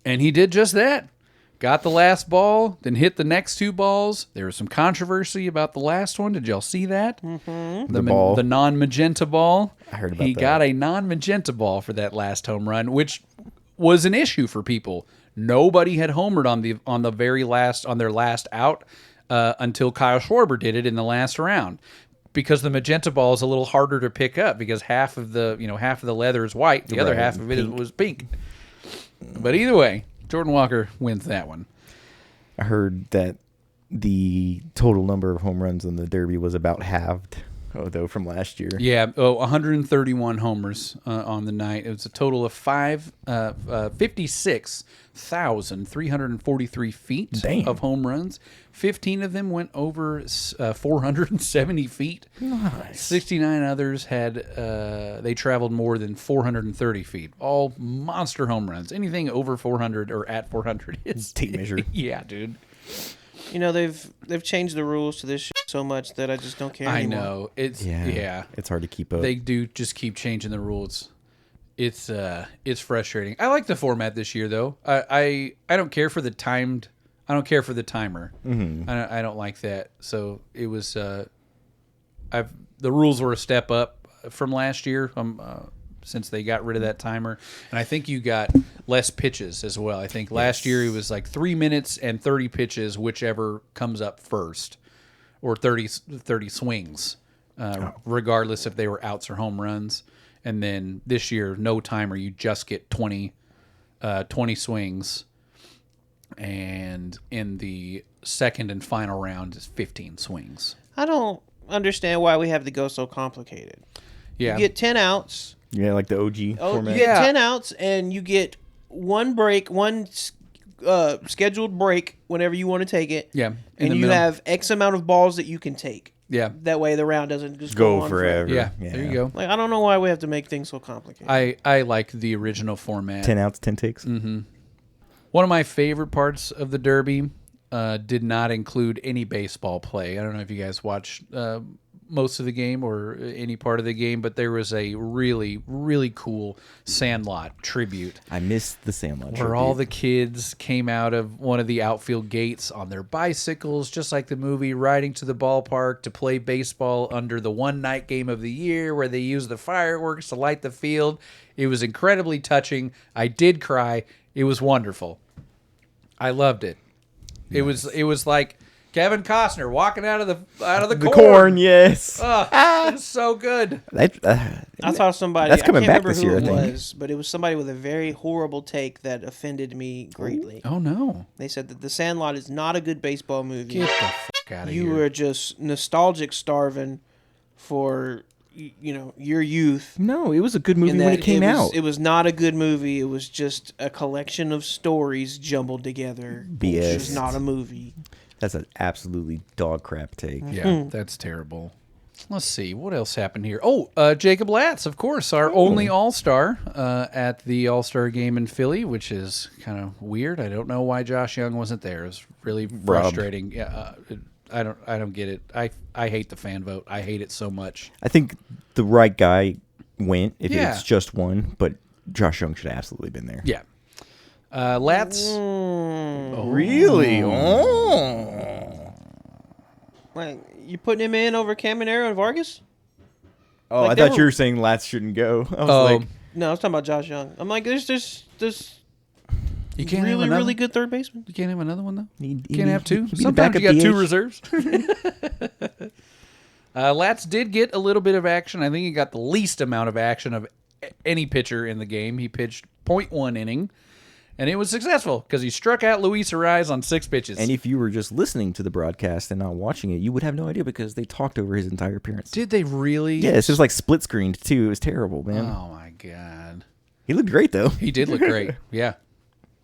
And he did just that. Got the last ball, then hit the next 2 balls. There was some controversy about the last one. Did y'all see that? Mm-hmm. The non-magenta ball. I heard about that. He got a non-magenta ball for that last home run, which was an issue for people. Nobody had homered on their last out until Kyle Schwarber did it in the last round. Because the magenta ball is a little harder to pick up because half of the leather is white, the other half of it was pink. But either way, Jordan Walker wins that one. I heard that the total number of home runs in the Derby was about halved, though, from last year. Yeah, 131 homers on the night. It was a total of 56,343 feet of home runs. 15 of them went over 470 feet. Nice. 69 others had they traveled more than 430 feet. All monster home runs. Anything over 400 or at 400 is tape measure. Yeah, dude. You know, they've changed the rules to this shit so much that I just don't care anymore. I know. It's It's hard to keep up. They do just keep changing the rules. It's frustrating. I like the format this year though. I don't care for the timed. I don't care for the timer. Mm-hmm. I don't like that. So it was. The rules were a step up from last year. Since they got rid of that timer, and I think you got less pitches as well. I think last year it was like 3 minutes and 30 pitches, whichever comes up first, or 30 swings, regardless if they were outs or home runs. And then this year, no timer. You just get 20 swings. And in the second and final round is 15 swings. I don't understand why we have to go so complicated. Yeah. You get 10 outs. Yeah, like the OG format. You get 10 outs, and you get one scheduled break whenever you want to take it. Yeah. And you have X amount of balls that you can take. Yeah. That way the round doesn't just go on forever. Yeah, there you go. Like, I don't know why we have to make things so complicated. I like the original format. 10 outs, 10 takes. Mm-hmm. One of my favorite parts of the Derby did not include any baseball play. I don't know if you guys watched most of the game or any part of the game, but there was a really, really cool Sandlot tribute. I missed the Sandlot where all the kids came out of one of the outfield gates on their bicycles, just like the movie, riding to the ballpark to play baseball under the one night game of the year where they used the fireworks to light the field. It was incredibly touching. I did cry. It was wonderful. I loved it. Nice. It was like Kevin Costner walking out of the corn. Yes. Oh, it's so good. I saw somebody. That's coming back I can't remember this year, who I it think. was, but it was somebody with a very horrible take that offended me greatly. Oh no! They said that The Sandlot is not a good baseball movie. Get the fuck out of here! You were just nostalgic starving for your youth. No, it was a good movie when it came out. It was not a good movie. It was just a collection of stories jumbled together. BS. It was not a movie. That's an absolutely dog crap take. Yeah, that's terrible. Let's see. What else happened here? Oh, Jacob Latz, of course, our only All-Star at the All-Star game in Philly, which is kind of weird. I don't know why Josh Young wasn't there. It was really frustrating. Yeah, I don't get it. I hate the fan vote. I hate it so much. I think the right guy went if it's just one, but Josh Young should have absolutely been there. Yeah. Latz. Really? Oh. Like, you putting him in over Caminero and Vargas? Oh, Like, I thought you were saying Latz shouldn't go. I was like, No, I was talking about Josh Young. I'm like, there's You can't really, have another? really good third baseman. You can't have another one, though? you Can't have two? be the Sometimes you backup got two DH. reserves. Latz did get a little bit of action. I think he got the least amount of action of any pitcher in the game. He pitched 0.1 inning, and it was successful because he struck out Luis Ariz on 6 pitches. And if you were just listening to the broadcast and not watching it, you would have no idea because they talked over his entire appearance. Did they really? Yes, it was like split screened too. It was terrible, man. Oh, my God. He looked great though. He did look great. Yeah.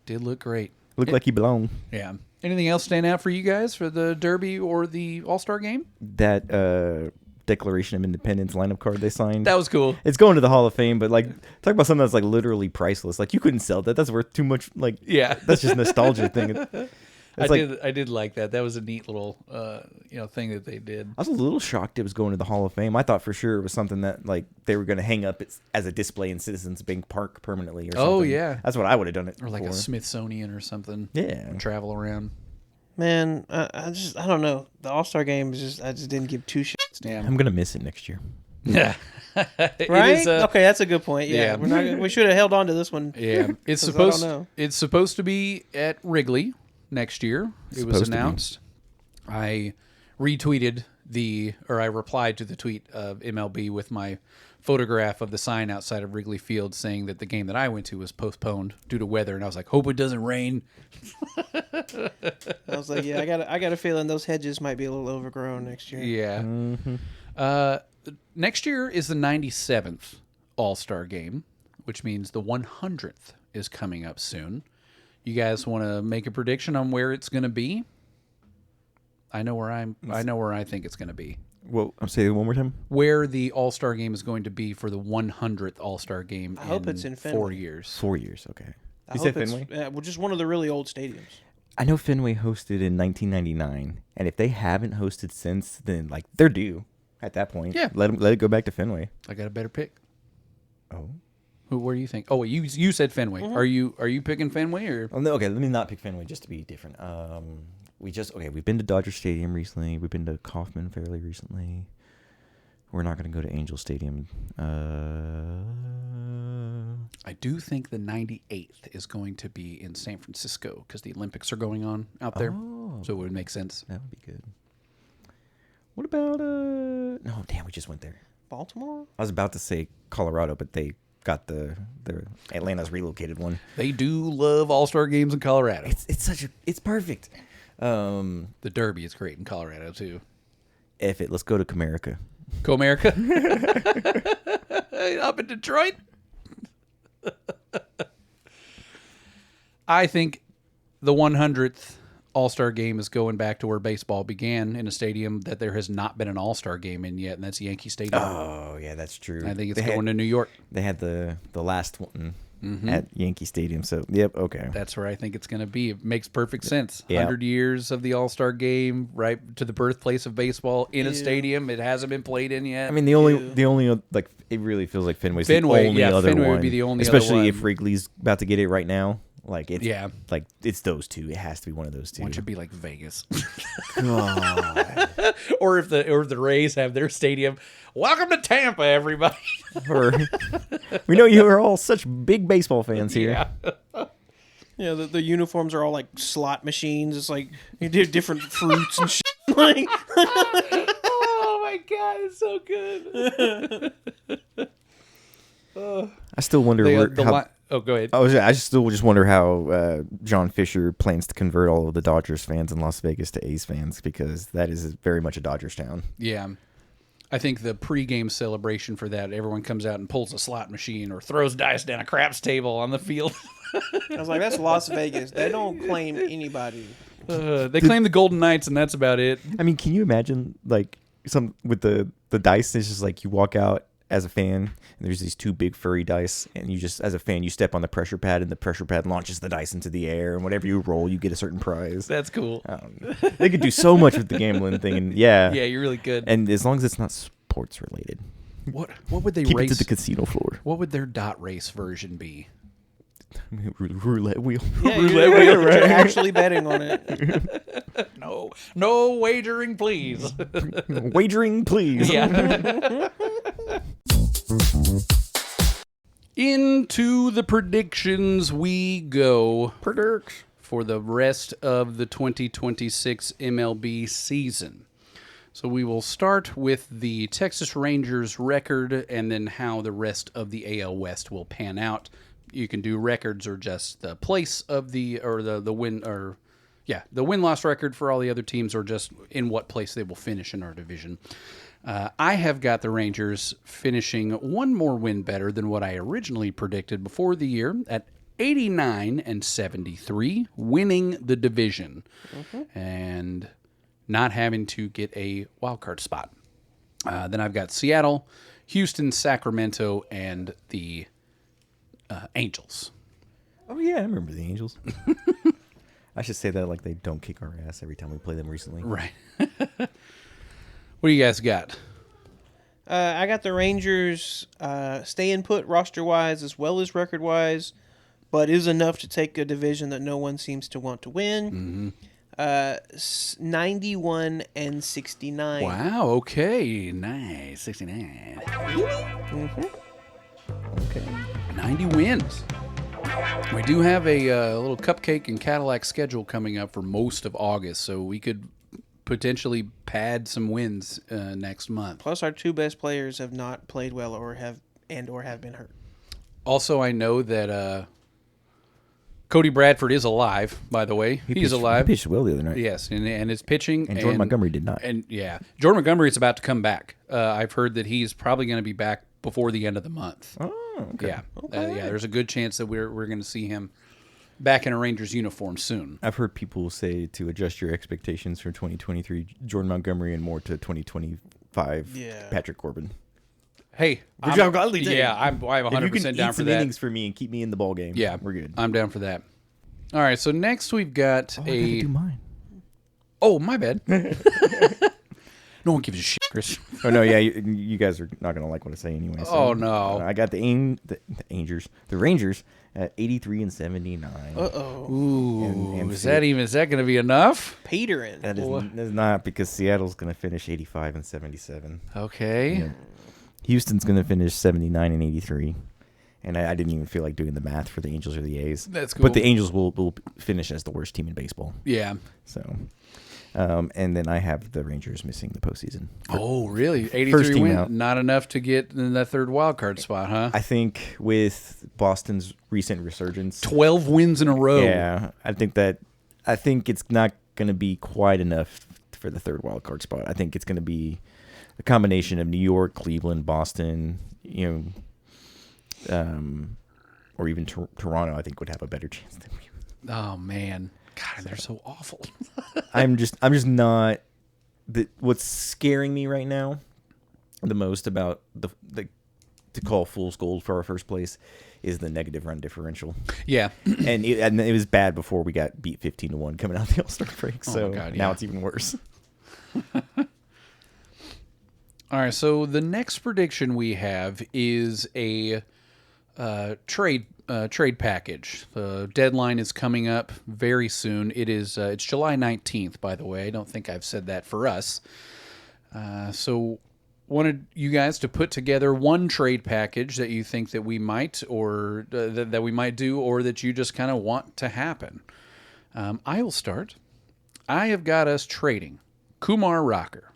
Did look great. Looked like he belonged. Yeah. Anything else stand out for you guys for the Derby or the All-Star game? That Declaration of Independence lineup card they signed. That was cool. It's going to the Hall of Fame, but like talk about something that's like literally priceless. Like you couldn't sell that. That's worth too much. Like that's just nostalgia thing. I did like that. That was a neat little thing that they did. I was a little shocked it was going to the Hall of Fame. I thought for sure it was something that like they were going to hang up as a display in Citizens Bank Park permanently or something. Oh yeah, that's what I would have done it or like for. a Smithsonian or something. Yeah, travel around. Man, I don't know. The All-Star game is I just didn't give two shits. Damn. I'm gonna miss it next year. Yeah. Right? Okay, that's a good point. Yeah. Yeah. We should have held on to this one. Yeah. It's supposed to be at Wrigley next year. It was announced. I replied to the tweet of MLB with my photograph of the sign outside of Wrigley Field saying that the game that I went to was postponed due to weather, and I was like, hope it doesn't rain. I was like, yeah, I got a feeling those hedges might be a little overgrown next year. Yeah. Mm-hmm. Next year is the 97th All-Star game, which means the 100th is coming up soon. You guys want to make a prediction on where it's going to be? I know where I think it's going to be. Well, I'm saying it one more time. Where the All-Star game is going to be for the 100th All-Star game. I hope it's in Fenway. 4 years. 4 years, okay. You said Fenway? Well, just one of the really old stadiums. I know Fenway hosted in 1999, and if they haven't hosted since, then like they're due at that point. Yeah, let it go back to Fenway. I got a better pick. Oh, Where do you think? Oh, you said Fenway. Are you picking Fenway or? Oh, no, okay, let me not pick Fenway just to be different. We've been to Dodger Stadium recently. We've been to Kauffman fairly recently. We're not going to go to Angel Stadium. I do think the 98th is going to be in San Francisco because the Olympics are going on out there. Oh. So it would make sense. That would be good. What about no, damn, we just went there. Baltimore? I was about to say Colorado, but they got the Atlanta's relocated one. They do love All-Star games in Colorado. It's perfect. The Derby is great in Colorado too. Let's go to Comerica. Comerica? Up in Detroit? I think the 100th All-Star game is going back to where baseball began, in a stadium that there has not been an All-Star game in yet, and that's Yankee Stadium. Oh, yeah, that's true. I think it's going to New York. They had the last one at Yankee Stadium, so, yep, okay. That's where I think it's going to be. It makes perfect sense. Yeah. 100 years of the All-Star game, right to the birthplace of baseball in a stadium it hasn't been played in yet. I mean, the only like, it really feels like Fenway's the only other Fenway one. would be the only other Especially one. if Wrigley's about to get it right now. Like, it's, Yeah. like, it's those two. It has to be one of those two. Why don't you be like Vegas? God. or if the Rays have their stadium, welcome to Tampa, everybody. We know you are all such big baseball fans here. Yeah. Yeah, the uniforms are all like slot machines. It's like you do different fruits and shit. Like, Oh my God, it's so good. I still wonder go ahead. I still just wonder how John Fisher plans to convert all of the Dodgers fans in Las Vegas to A's fans, because that is very much a Dodgers town. Yeah. I think the pregame celebration for that, everyone comes out and pulls a slot machine or throws dice down a craps table on the field. I was like, that's Las Vegas. They don't claim anybody. They claim the Golden Knights, and that's about it. I mean, can you imagine like some with the dice? It's just like you walk out as a fan, and there's these two big furry dice, and you just, as a fan, you step on the pressure pad, and the pressure pad launches the dice into the air, and whatever you roll, you get a certain prize. That's cool. They could do so much with the gambling thing, and yeah, you're really good. and as long as it's not sports related, What would they keep race? it to the casino floor. What would their dot race version be? Roulette wheel. Yeah, you're actually betting on it. No wagering, please. Wagering, please. Yeah. Into the predictions we go. Predicts. For the rest of the 2026 MLB season. So we will start with the Texas Rangers record and then how the rest of the AL West will pan out. You can do records or just the place of the win, or the win-loss record for all the other teams, or just in what place they will finish in our division. I have got the Rangers finishing one more win better than what I originally predicted before the year at 89-73, winning the division and not having to get a wild card spot. Then I've got Seattle, Houston, Sacramento, and the Angels. Oh yeah, I remember the Angels. I should say that like they don't kick our ass every time we play them recently. Right. What do you guys got? I got the Rangers staying put roster-wise as well as record-wise, but is enough to take a division that no one seems to want to win. 91-69. Wow, okay. Nice. 69. Okay. 90 wins. We do have a little cupcake and Cadillac schedule coming up for most of August, so we could potentially pad some wins next month. Plus, our two best players have not played well or have been hurt. Also, I know that Cody Bradford is alive, by the way. He's alive. He pitched well the other night. Yes, and his pitching. And Jordan Montgomery did not. And yeah, Jordan Montgomery is about to come back. I've heard that he's probably going to be back before the end of the month. Oh, okay. Yeah, there's a good chance that we're going to see him back in a Rangers uniform soon. I've heard people say to adjust your expectations for 2023 Jordan Montgomery and more to 2025 Patrick Corbin. Hey, Good job, Godly. Yeah, I'm 100% down for that. Innings for me and keep me in the ball game. Yeah, we're good. I'm down for that. All right, so next we've got I gotta do mine. Oh, my bad. No one gives a shit, Chris. Oh no, yeah, you guys are not gonna like what I say anyway. So, Oh, no. I got the Rangers at 83 and 79. Uh-oh. Ooh, And is that going to be enough? Petering. That is not, because Seattle's gonna finish 85 and 77. Okay. Yeah. Houston's gonna finish 79 and 83. And I didn't even feel like doing the math for the Angels or the A's. That's cool. But the Angels will finish as the worst team in baseball. Yeah. So, and then I have the Rangers missing the postseason. Oh, really? 83 first team wins? out. Not enough to get in that third wild card spot, huh? I think with Boston's recent resurgence, 12 wins in a row. yeah, I think it's not going to be quite enough for the third wild card spot. I think it's going to be a combination of New York, Cleveland, Boston, or even Toronto. I think would have a better chance than we. Oh, man. God, they're so awful. I'm just not. What's scaring me right now, the most about the to call fool's gold for our first place, is the negative run differential. Yeah. and it was bad before we got beat 15-1 coming out the All-Star break. So God, yeah. now it's even worse. All right, so the next prediction we have is a trade package. The deadline is coming up very soon. It's July 19th, by the way. I don't think I've said that for us. So wanted you guys to put together one trade package that you think that we might or that we might do, or that you just kind of want to happen. I will start. I have got us trading Kumar Rocker,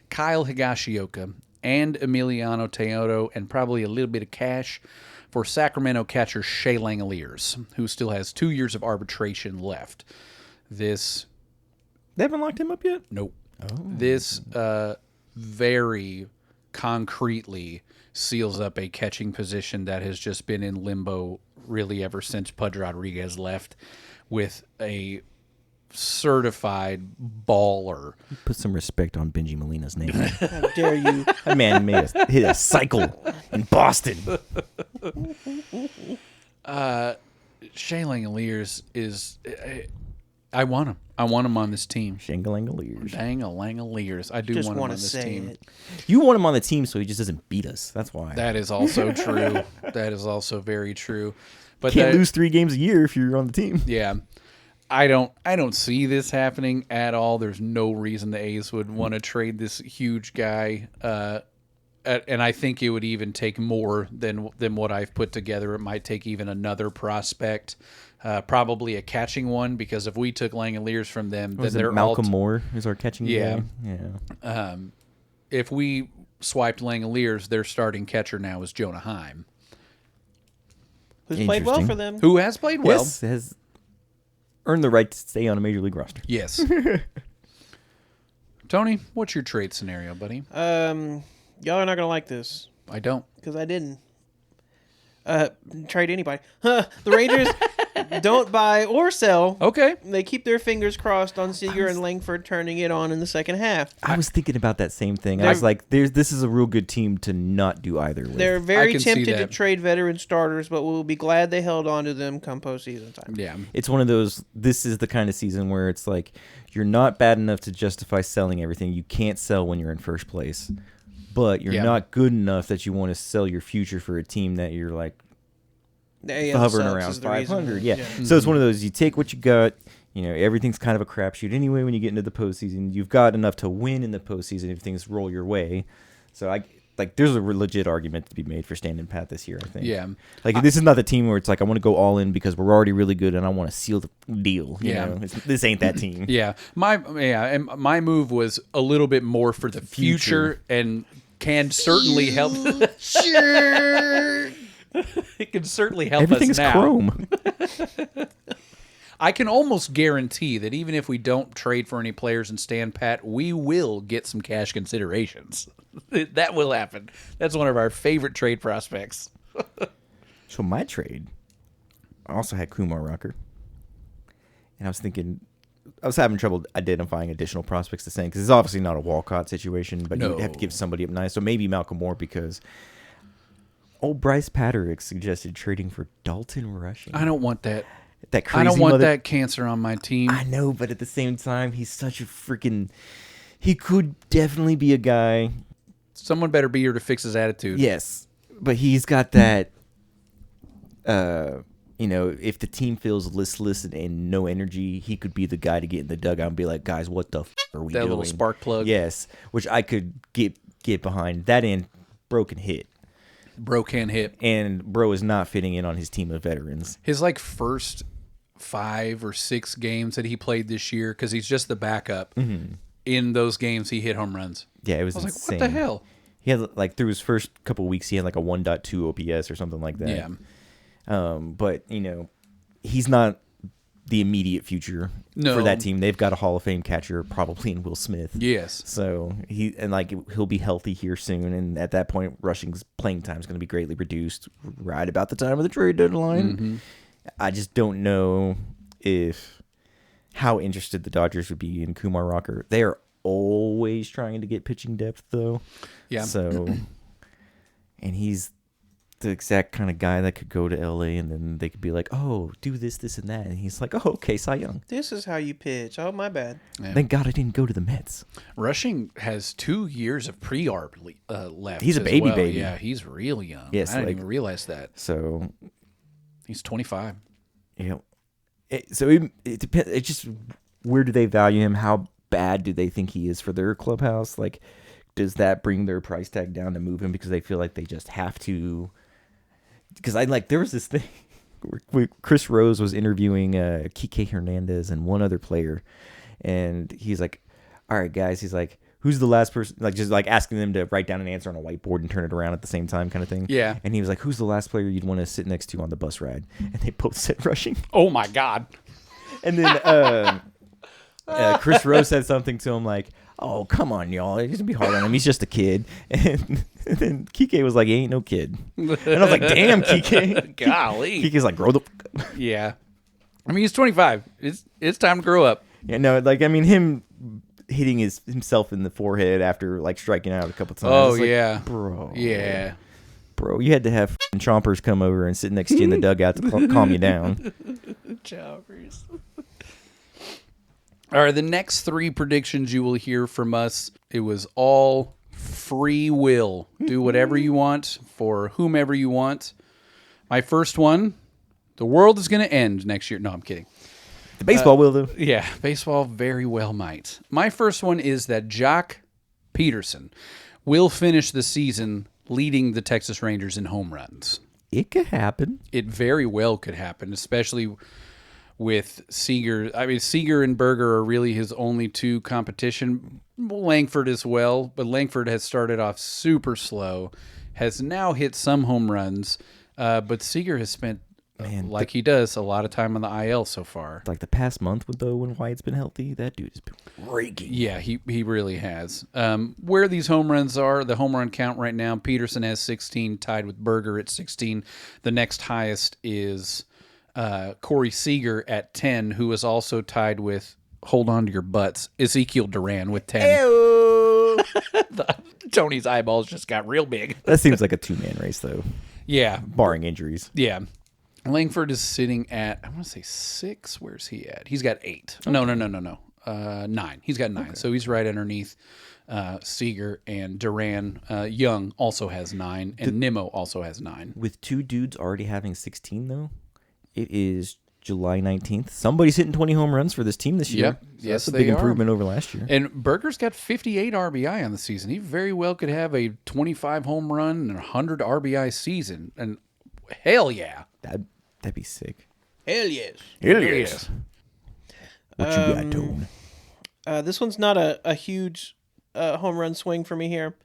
Kyle Higashioka, and Emiliano Teodo, and probably a little bit of cash for Sacramento catcher Shea Langeliers, who still has 2 years of arbitration left. They haven't locked him up yet? Nope. Oh. This very concretely seals up a catching position that has just been in limbo really ever since Pudge Rodriguez left, with a certified baller. Put some respect on Benji Molina's name. How dare you? That man hit a cycle in Boston. Shea Langeliers is... I want him. I want him on this team. Shangling-a-leers. Dang-a-lang-a-leers. I do Just want him on want to this say team. it. You want him on the team so he just doesn't beat us. That's why. That is also true. That is also very true. But Can't lose 3 games a year if you're on the team. Yeah. I don't see this happening at all. There's no reason the A's would want to trade this huge guy. And I think it would even take more than what I've put together. It might take even another prospect, probably a catching one, because if we took Langeliers from them, then they're Malcolm Moore is our catching guy. Yeah. If we swiped Langeliers, their starting catcher now is Jonah Heim, Who's played well for them? who has played well. Yes, has earned the right to stay on a major league roster. Yes. Tony, what's your trade scenario, buddy? Y'all are not gonna like this I don't. because I didn't trade anybody. The Rangers don't buy or sell. Okay. They keep their fingers crossed on Seager and Langford turning it on in the second half. I was thinking about that same thing. I was like, this is a real good team to not do either with. They're very can see tempted to that. trade veteran starters, but we'll be glad they held on to them come postseason time. Yeah. It's one of those, this is the kind of season where it's like, you're not bad enough to justify selling everything. You can't sell when you're in first place. But you're not good enough that you want to sell your future for a team that you're like hovering around 500. Yeah. So it's one of those, you take what you got. You know, everything's kind of a crapshoot anyway when you get into the postseason. You've got enough to win in the postseason if things roll your way. So there's a legit argument to be made for standing pat this year, I think. Yeah. Like, this is not the team where it's like, I want to go all in because we're already really good and I want to seal the deal. You know? This ain't that team. Yeah. And my move was a little bit more for the future and can certainly help. Sure. It can certainly help Everything's us now. chrome. I can almost guarantee that even if we don't trade for any players and stand pat, we will get some cash considerations. That will happen. That's one of our favorite trade prospects. So my trade, I also had Kumar Rocker. And I was having trouble identifying additional prospects to send because it's obviously not a Walcott situation, but you have to give somebody up nice. So maybe Malcolm Moore, because old Bryce Patrick suggested trading for Dalton Rushing. I don't want that. That crazy I don't want that cancer on my team. I know, but at the same time, he's such a freaking He could definitely be a guy. Someone better be here to fix his attitude. Yes, but he's got that. If the team feels listless and no energy, he could be the guy to get in the dugout and be like, "Guys, what the are we doing?" That little spark plug. Yes, which I could get behind. That and Bro can hit. Bro can hit. And Bro is not fitting in on his team of veterans. His first 5 or 6 games that he played this year, because he's just the backup. Mm-hmm. In those games, he hit home runs. Yeah, it was insane. insane. What the hell? He had through his first couple of weeks, he had a 1.2 OPS or something like that. Yeah. But he's not the immediate future for that team. They've got a Hall of Fame catcher, probably in Will Smith. Yes. So he'll be healthy here soon, and at that point, Rushing's playing time is going to be greatly reduced right about the time of the trade deadline. Mm-hmm. I just don't know how interested the Dodgers would be in Kumar Rocker. They are always trying to get pitching depth, though. Yeah. So, and he's the exact kind of guy that could go to LA and then they could be like, "Oh, do this, this, and that," and he's like, "Oh, okay, Cy Young. This is how you pitch. Oh, my bad." Yeah. Thank God I didn't go to the Mets. Rushing has 2 years of pre-arb left. He's a baby. Yeah, he's really young. Yes, I didn't even realize that. So he's 25. It depends. It just, where do they value him? How bad do they think he is for their clubhouse? Does that bring their price tag down to move him because they feel like they just have to? Because there was this thing where Chris Rose was interviewing Kike Hernandez and one other player, and he's like, "All right, guys," he's like, "Who's the last person?" Just asking them to write down an answer on a whiteboard and turn it around at the same time, kind of thing. Yeah. And he was like, "Who's the last player you'd want to sit next to on the bus ride?" And they both said Rushing. Oh my God. And then Chris Rose said something to him like, "Oh, come on, y'all. It's going to be hard on him. He's just a kid." And then Kike was like, "He ain't no kid." And I was like, "Damn, Kike." Golly. Kike's like, "Grow the Yeah. I mean, he's 25. It's time to grow up. Yeah, no, him hitting himself in the forehead after striking out a couple times. Oh, yeah. Bro. Yeah. Bro, you had to have chompers come over and sit next to you in the dugout to calm you down. Chompers. All right, the next 3 predictions you will hear from us, it was all free will. Do whatever you want for whomever you want. My first one, the world is going to end next year. No, I'm kidding. The baseball will, though. Yeah, baseball very well might. My first one is that Jock Peterson will finish the season leading the Texas Rangers in home runs. It could happen. It very well could happen, especially with Seager. I mean, Seager and Berger are really his only 2 competition. Langford as well, but Langford has started off super slow, has now hit some home runs, but Seager has spent, he does, a lot of time on the IL so far. The past month, when Wyatt's been healthy, that dude has been raking. Yeah, he really has. Where these home runs are, the home run count right now, Peterson has 16, tied with Berger at 16. The next highest is Corey Seager at 10, who is also tied with, hold on to your butts, Ezekiel Duran with 10. Tony's eyeballs just got real big. That seems like a 2-man race, though. Yeah. Barring injuries. Yeah. Langford is sitting at, I want to say 6. Where's he at? He's got 8. Okay. No. 9. He's got 9. Okay. So he's right underneath Seager, and Duran. Young also has 9, and Nimmo also has 9. With 2 dudes already having 16, though, it is July 19th. Somebody's hitting 20 home runs for this team this year. Yep. So yes, that's a big improvement over last year. And Berger's got 58 RBI on the season. He very well could have a 25 home run and 100 RBI season. And hell yeah. That'd be sick. Hell yes. Hell yes. What you got, Tone? This one's not a huge home run swing for me here.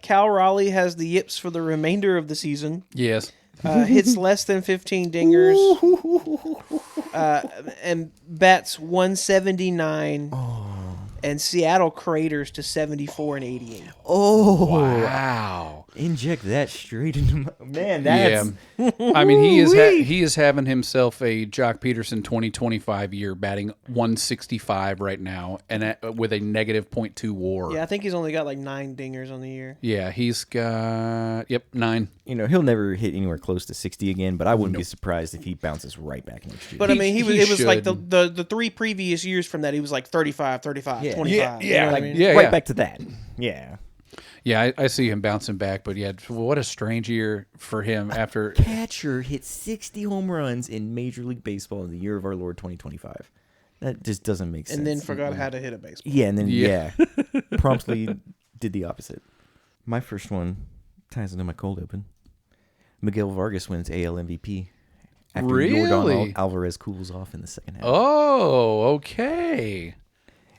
Cal Raleigh has the yips for the remainder of the season. Yes. Hits less than 15 dingers. And bats 179. And Seattle craters to 74 and 88. Oh. Wow. Inject that straight into my... Man, that's... I mean, he is having himself a Jock Peterson 2025 year, batting 165 right now, and with a negative .2 WAR. Yeah, I think he's only got like 9 dingers on the year. Yeah, he's got 9. You know, he'll never hit anywhere close to 60 again, but I wouldn't be surprised if he bounces right back next year. But I mean, He it was like should. the 3 previous years from that, he was like 35, 25, 25. You know what I mean? right back to that. Yeah. Yeah, I see him bouncing back, but yeah, what a strange year for him after... Catcher hit 60 home runs in Major League Baseball in the year of our Lord 2025. That just doesn't make sense. And then forgot how to hit a baseball. Yeah, and then, promptly did the opposite. My first one ties into my cold open. Miguel Vargas wins AL MVP after Yordan Alvarez cools off in the second half. Oh, okay.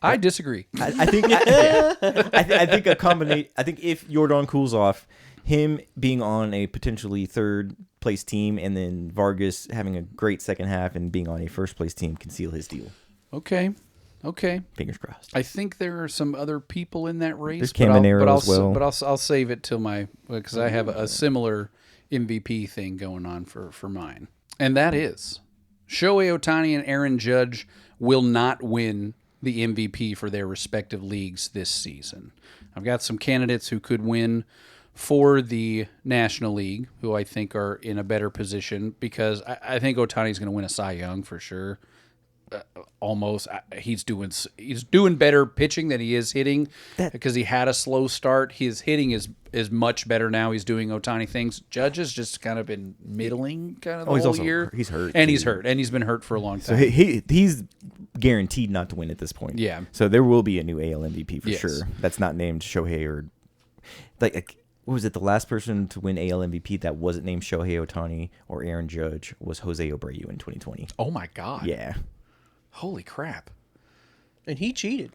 I disagree. I think I think a combination. I think if Yordan cools off, him being on a potentially third place team, and then Vargas having a great second half and being on a first place team can seal his deal. Okay. Fingers crossed. I think there are some other people in that race. There's Caminero as well. But I'll save it till because I have a similar MVP thing going on for mine, and that is Shohei Ohtani and Aaron Judge will not win the MVP for their respective leagues this season. I've got some candidates who could win for the National League, who I think are in a better position, because I think Ohtani's going to win a Cy Young for sure. Almost, he's doing better pitching than he is hitting, because he had a slow start. His hitting is much better now. He's doing Ohtani things. Judge has just kind of been middling kind of the whole year. He's hurt, and he's hurt, and he's been hurt for a long time. So he's guaranteed not to win at this point. Yeah. So there will be a new AL MVP for Yes. sure. That's not named Shohei or like what was it? The last person to win AL MVP that wasn't named Shohei Ohtani or Aaron Judge was Jose Abreu in 2020. Oh my God! Yeah. Holy crap! And he cheated.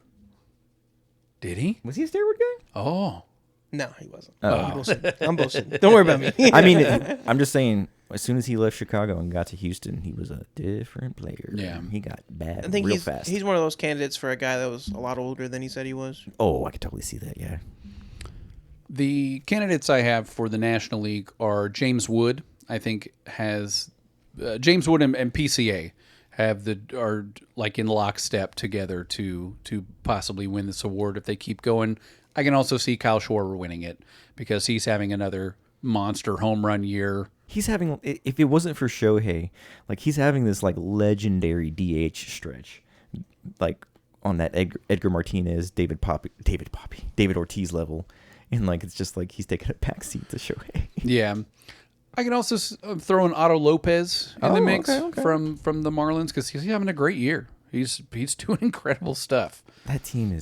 Did he? Was he a steroid guy? Oh. No, he wasn't. I'm bullshitting. Don't worry about me. I mean, I'm just saying, as soon as he left Chicago and got to Houston, he was a different player. Yeah. He got bad I think real fast. he's one of those candidates for a guy that was a lot older than he said he was. Oh, I could totally see that, yeah. The candidates I have for the National League are James Wood. I think has James Wood and PCA are like in lockstep together to possibly win this award if they keep going. I can also see Kyle Schwarber winning it because he's having another monster home run year. He's having, if it wasn't for Shohei, like he's having this like legendary DH stretch, like on that Edgar Martinez, David Ortiz level, and like it's just like he's taking a backseat to Shohei. Yeah. I can also throw in Otto Lopez in the mix okay. from the Marlins because he's having a great year. He's doing incredible stuff. That team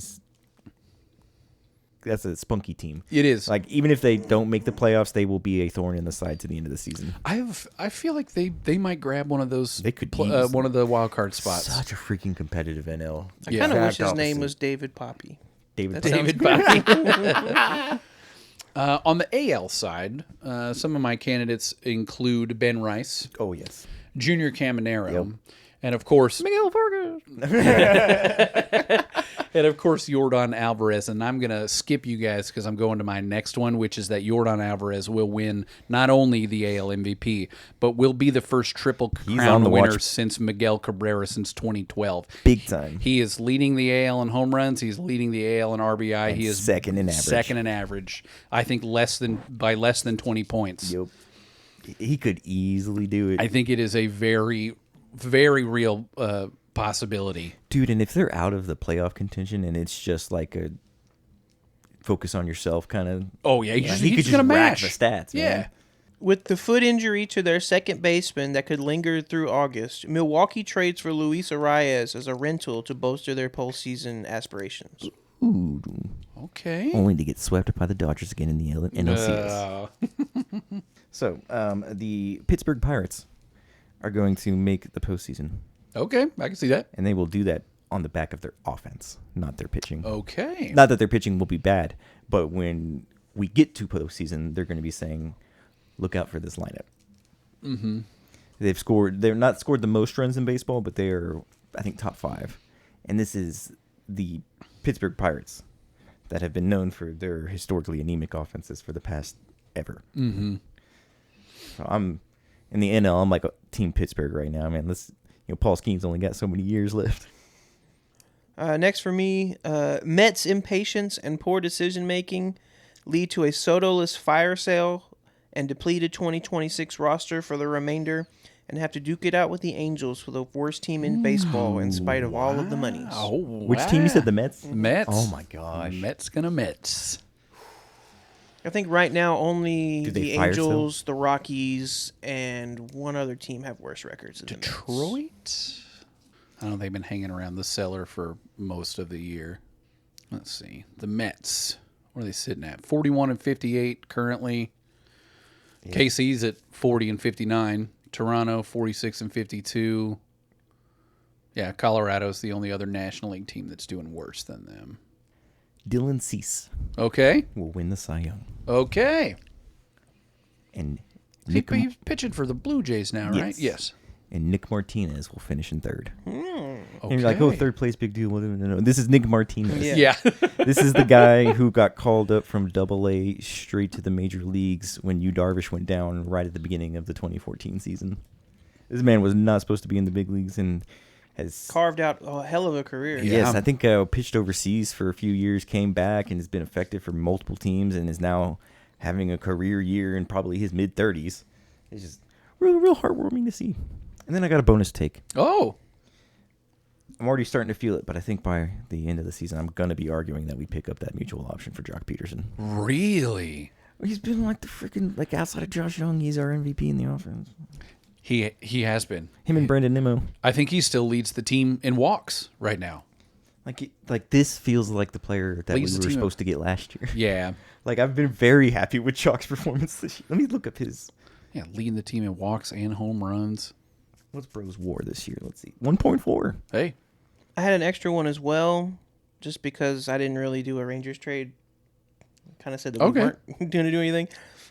that's a spunky team. It is. Like even if they don't make the playoffs, they will be a thorn in the side to the end of the season. I feel like they might grab one of those. They could one of the wild card spots. Such a freaking competitive NL. I kind of wish his name was David Poppy. David Poppy. On the AL side, some of my candidates include Ben Rice. Oh yes. Junior Caminero. And of course Miguel Vargas. And of course Yordan Alvarez. And I'm gonna skip you guys because I'm going to my next one, which is that Yordan Alvarez will win not only the AL MVP, but will be the first triple crown winner since Miguel Cabrera since 2012. Big time. He is leading the AL in home runs. He's leading the AL in RBI. And he is second in average. I think by less than 20 points. Yep. He could easily do it. I think it is a very, very real possibility. Dude, and if they're out of the playoff contention and it's just like a focus on yourself kind of... Oh, yeah. He could just rack the stats, yeah. man. With the foot injury to their second baseman that could linger through August, Milwaukee trades for Luis Arias as a rental to bolster their postseason aspirations. Ooh. Okay. Only to get swept by the Dodgers again in the NLCS. So, the Pittsburgh Pirates are going to make the postseason. Okay, I can see that. And they will do that on the back of their offense, not their pitching. Okay. Not that their pitching will be bad, but when we get to postseason, they're going to be saying, look out for this lineup. Mm-hmm. They're not scored the most runs in baseball, but they are, I think, top 5. And this is the Pittsburgh Pirates that have been known for their historically anemic offenses for the past forever. Mm-hmm. So I'm in the NL. I'm like a Team Pittsburgh right now, man. Paul Skeens only got so many years left. Next for me, Mets' impatience and poor decision-making lead to a Soto-less fire sale and depleted 2026 roster for the remainder, and have to duke it out with the Angels for the worst team in baseball in spite of all of the monies. Oh, Which team you said, the Mets? Mets. Oh, my gosh. Mets gonna Mets. I think right now only Did they the fire Angels, the Rockies, and one other team have worse records than the Mets. Detroit? I don't know. They've been hanging around the cellar for most of the year. Let's see. The Mets. What are they sitting at? 41-58 currently. Yeah. KC's at 40-59. Toronto 46-52. Yeah, Colorado's the only other National League team that's doing worse than them. Dylan Cease. Okay. Will win the Cy Young. Okay. And he's pitching for the Blue Jays now, right? Yes. And Nick Martinez will finish in third. Okay. And you're like, oh, third place, big deal. No. This is Nick Martinez. Yeah. This is the guy who got called up from Double-A straight to the major leagues when Yu Darvish went down right at the beginning of the 2014 season. This man was not supposed to be in the big leagues and has carved out a hell of a career. Yes, I think pitched overseas for a few years, came back, and has been effective for multiple teams, and is now having a career year in probably his mid-30s. It's just real heartwarming to see. And then I got a bonus take. Oh. I'm already starting to feel it, but I think by the end of the season, I'm going to be arguing that we pick up that mutual option for Jock Peterson. Really? He's been like the freaking, like outside of Josh Young, he's our MVP in the offense. He has been. Him and Brandon Nimmo. I think he still leads the team in walks right now. Like this feels like the player that we were supposed to get last year. Yeah. Like I've been very happy with Jock's performance this year. Let me look up his. Yeah, leading the team in walks and home runs. What's Bro's WAR this year? Let's see. 1.4. Hey. I had an extra one as well, just because I didn't really do a Rangers trade. Kind of said that we weren't going to do anything.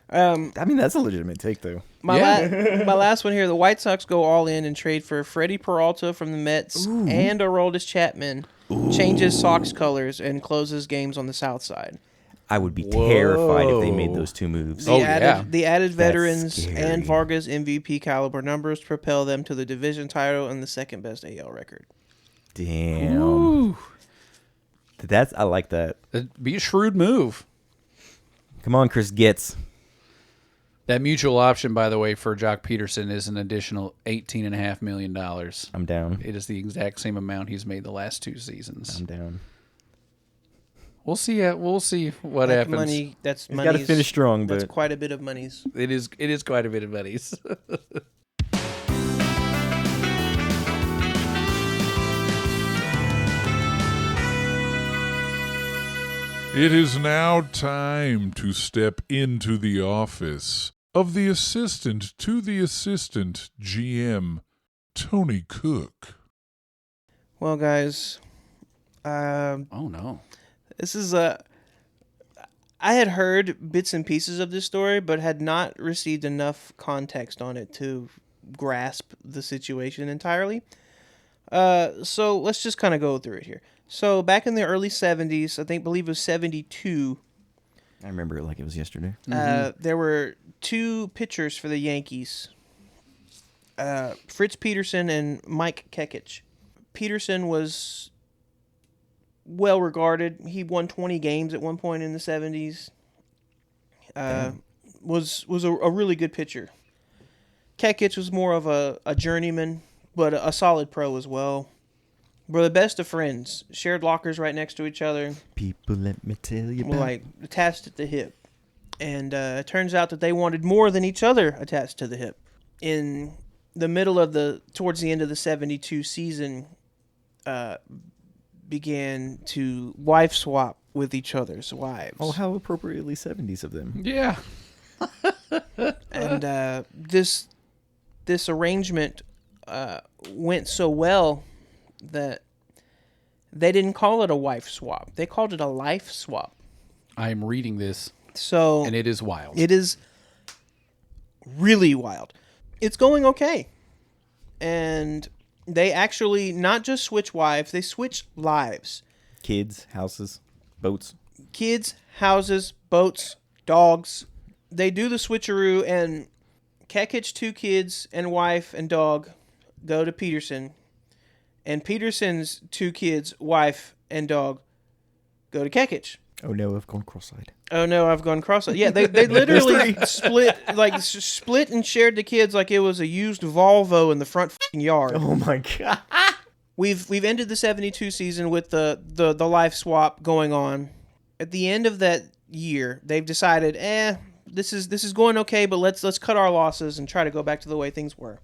I mean, that's a legitimate take, though. My last one here, the White Sox go all in and trade for Freddie Peralta from the Mets and Aroldis Chapman, changes Sox colors, and closes games on the South Side. I would be terrified if they made those two moves. The added veterans and Vargas MVP caliber numbers propel them to the division title and the second best AL record. Damn. Ooh. I like that. That'd be a shrewd move. Come on, Chris Getz. That mutual option, by the way, for Jock Peterson is an additional $18.5 million. I'm down. It is the exact same amount he's made the last two seasons. I'm down. We'll see. We'll see what happens. That's money. Got to finish strong, but that's quite a bit of monies. It is quite a bit of monies. It is now time to step into the office of the assistant to the assistant GM, Tony Cook. Well, guys, oh no, this is I had heard bits and pieces of this story, but had not received enough context on it to grasp the situation entirely. So let's just kind of go through it here. So back in the early 70s, believe it was 72. I remember it like it was yesterday. There were two pitchers for the Yankees, Fritz Peterson and Mike Kekich. Peterson was well regarded. He won 20 games at one point in the 70s. Was a really good pitcher. Kekich was more of a journeyman, but a solid pro as well. We're the best of friends. Shared lockers right next to each other. People, let me tell you about. Like attached at the hip. And it turns out that they wanted more than each other attached to the hip. In the middle of towards the end of the 72 season, began to wife swap with each other's wives. Oh, how appropriately 70s of them. Yeah. And this arrangement went so well that they didn't call it a wife swap. They called it a life swap. I am reading this, and it is wild. It is really wild. It's going okay. And they actually not just switch wives, they switch lives. Kids, houses, boats. Kids, houses, boats, dogs, they do the switcheroo, and Kekic's 2 kids and wife and dog go to Peterson, and Peterson's 2 kids, wife, and dog go to Kekic. Oh no, I've gone cross-eyed. Oh no, I've gone cross-eyed. Yeah, they literally split and shared the kids like it was a used Volvo in the front f***ing yard. Oh my god. We've ended the 72 season with the life swap going on. At the end of that year, they've decided, this is going okay, but let's cut our losses and try to go back to the way things were.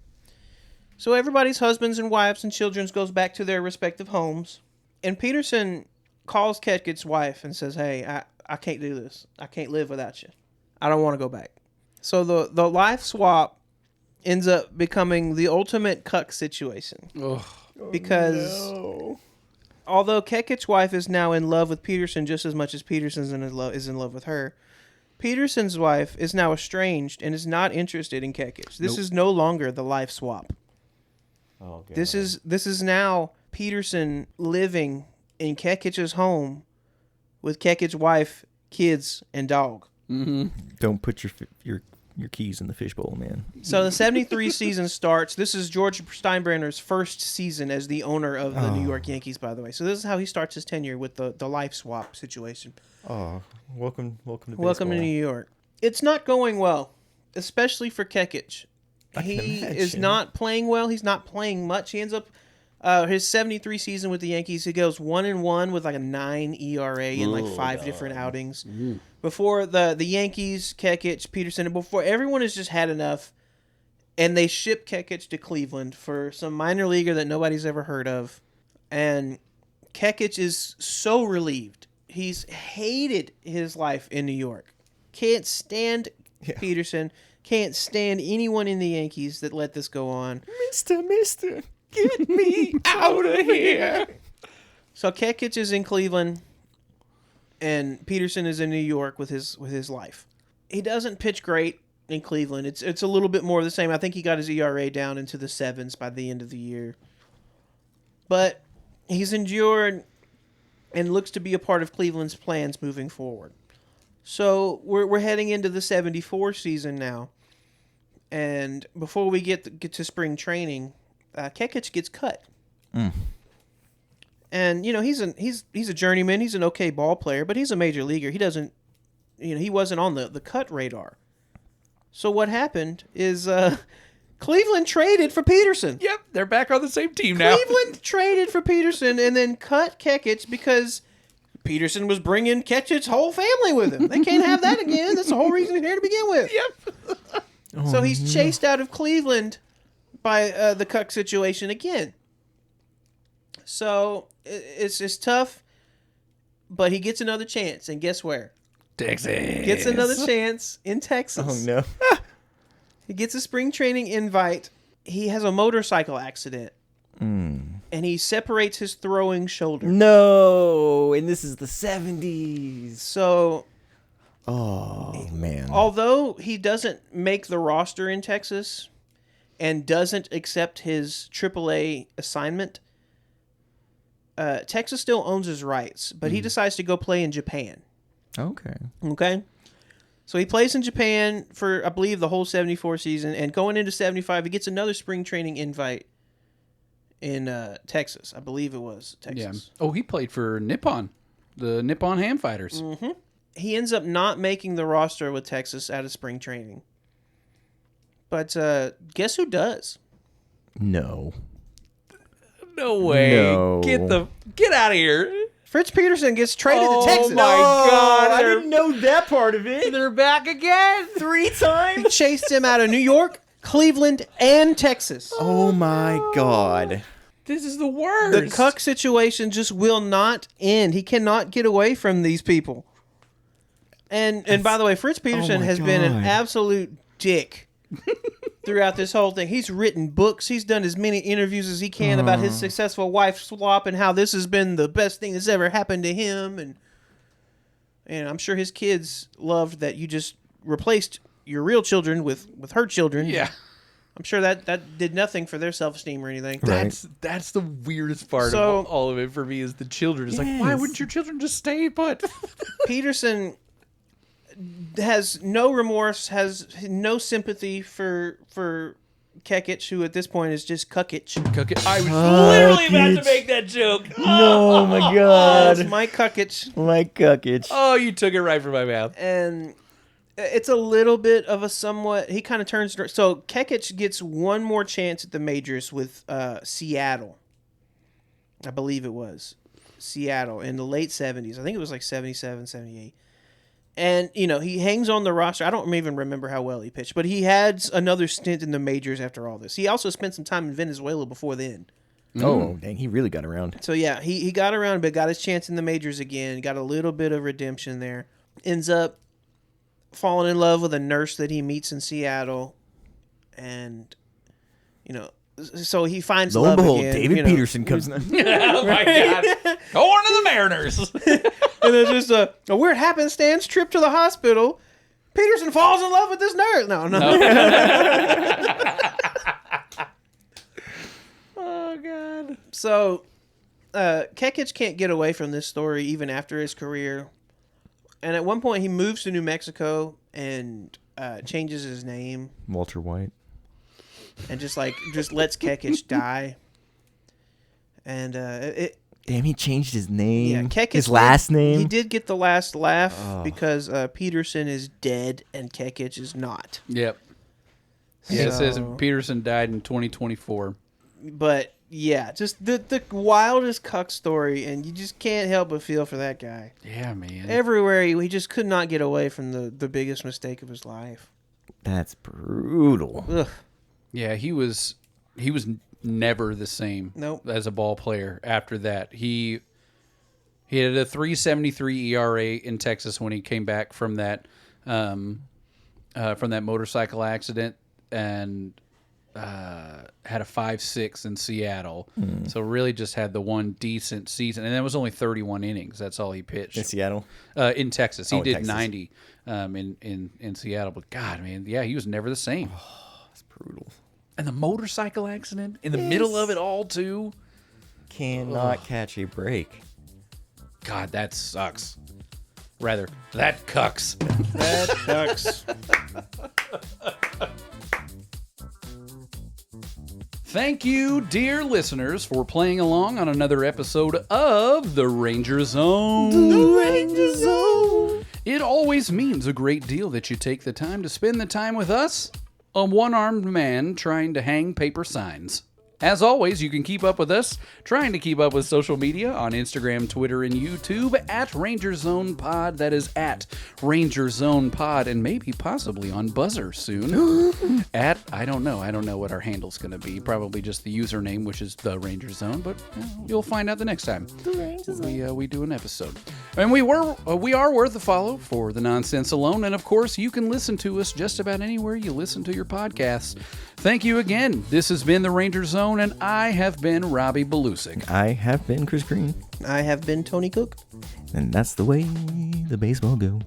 So everybody's husbands and wives and children goes back to their respective homes, and Peterson calls Kekic's wife and says, "Hey, I can't do this. I can't live without you. I don't want to go back." So the life swap ends up becoming the ultimate cuck situation. Ugh. Because although Kekic's wife is now in love with Peterson just as much as Peterson's is in love with her, Peterson's wife is now estranged and is not interested in Kekic. This is no longer the life swap. Oh god. This is now Peterson living in Kekic's home with Kekic's wife, kids, and dog. Mm-hmm. Don't put your keys in the fishbowl, man. So the 73 season starts. This is George Steinbrenner's first season as the owner of the New York Yankees, by the way. So this is how he starts his tenure with the life swap situation. Oh, welcome to baseball. Welcome to New York. It's not going well, especially for Kekic. I can He imagine. is not playing well. He's not playing much. He ends up his 73 season with the Yankees. He goes 1-1 with like a 9 ERA in like 5 different outings. Before the Yankees, Kekic, Peterson, and before everyone has just had enough, and they ship Kekic to Cleveland for some minor leaguer that nobody's ever heard of, and Kekic is so relieved. He's hated his life in New York. Can't stand Peterson. Can't stand anyone in the Yankees that let this go on. Mister, get me out of here. So Kekic is in Cleveland, and Peterson is in New York with his life. He doesn't pitch great in Cleveland. It's a little bit more of the same. I think he got his ERA down into the 7s by the end of the year. But he's endured and looks to be a part of Cleveland's plans moving forward. So we're heading into the 74 season now. And before we get to spring training, Kekic gets cut. And he's a journeyman. He's an okay ball player, but he's a major leaguer. He doesn't, he wasn't on the cut radar. So what happened is Cleveland traded for Peterson. Yep, they're back on the same team now. Cleveland traded for Peterson and then cut Kekic because Peterson was bringing Kekic's whole family with him. They can't have that again. That's the whole reason he's here to begin with. Yep. So he's chased out of Cleveland by the cuck situation again. So it's tough, but he gets another chance, and guess where? Texas. Gets another chance in Texas. Oh no. He gets a spring training invite. He has a motorcycle accident, and he separates his throwing shoulder. No, and this is the 70s. So, Oh man. although he doesn't make the roster in Texas and doesn't accept his AAA assignment, Texas still owns his rights, but he decides to go play in Japan. Okay. Okay? So he plays in Japan for, I believe, the whole 74 season, and going into 75, he gets another spring training invite in Texas. I believe it was Texas. Yeah. Oh, he played for Nippon, the Nippon Ham Fighters. Mm-hmm. He ends up not making the roster with Texas out of spring training. But guess who does? No. No way. No. Get out of here. Fritz Peterson gets traded to Texas. my God. I didn't know that part of it. They're back again. 3 times. He chased him out of New York, Cleveland, and Texas. Oh my god. This is the worst. The cuck situation just will not end. He cannot get away from these people. And by the way, Fritz Peterson my has been an God. absolute dick throughout this whole thing. He's written books. He's done as many interviews as he can about his successful wife swap and how this has been the best thing that's ever happened to him. And I'm sure his kids loved that you just replaced your real children with her children. Yeah. I'm sure that did nothing for their self-esteem or anything. That's the weirdest part So- of all of it for me is the children. It's like, why Yes. wouldn't your children just stay put? Peterson has no remorse, has no sympathy for Kekic, who at this point is just Kukic. I was literally about to make that joke. No, my God. It's Mike Kukic. Mike Kukic. Oh, you took it right from my mouth. And it's a little bit of a somewhat... He kind of turns... So Kekic gets one more chance at the majors with Seattle. I believe it was. Seattle in the late 70s. I think it was like 77, 78. And, he hangs on the roster. I don't even remember how well he pitched, but he had another stint in the majors after all this. He also spent some time in Venezuela before then. Oh, dang. He really got around. So, yeah, he got around, but got his chance in the majors again. Got a little bit of redemption there. Ends up falling in love with a nurse that he meets in Seattle. And, so he finds Lo and love behold, again. David Peterson comes in. Oh, my God. Going to the Mariners. And then just a weird happenstance trip to the hospital. Peterson falls in love with this nurse. No. Oh, God. So, Kekic can't get away from this story even after his career. And at one point, he moves to New Mexico and changes his name. Walter White. And just lets Kekic die. And Damn, he changed his name. Yeah, Kekic his last name. He did get the last laugh because Peterson is dead and Kekic is not. Yep. Yeah, it says So- Peterson died in 2024. But yeah, just the wildest cuck story, and you just can't help but feel for that guy. Yeah, man. Everywhere he just could not get away from the biggest mistake of his life. That's brutal. Ugh. Yeah, he was never the same. Nope. As a ball player after that. He had a 3.73 ERA in Texas when he came back from that motorcycle accident, and had a 5.6 in Seattle. So really just had the one decent season, and that was only 31 innings. That's all he pitched In Seattle? in Texas. He in did Texas. 90 in Seattle. But God, man, yeah, he was never the same. That's brutal. And the motorcycle accident in the middle of it all, too. Cannot catch a break. God, that sucks. Rather, that cucks. That sucks. Thank you, dear listeners, for playing along on another episode of The Ranger Zone. The Ranger Zone. It always means a great deal that you take the time to spend the time with us, a one-armed man trying to hang paper signs. As always, you can keep up with us, trying to keep up with social media on Instagram, Twitter, and YouTube at Ranger Zone Pod. That is at Ranger Zone Pod, and maybe possibly on Buzzer soon. I don't know what our handle's going to be. Probably just the username, which is the Ranger Zone, but you'll find out the next time we do an episode. And we are worth a follow for the nonsense alone, and of course, you can listen to us just about anywhere you listen to your podcasts. Thank you again. This has been the Ranger Zone, and I have been Robbie Belusic. I have been Chris Green. I have been Tony Cook. And that's the way the baseball go.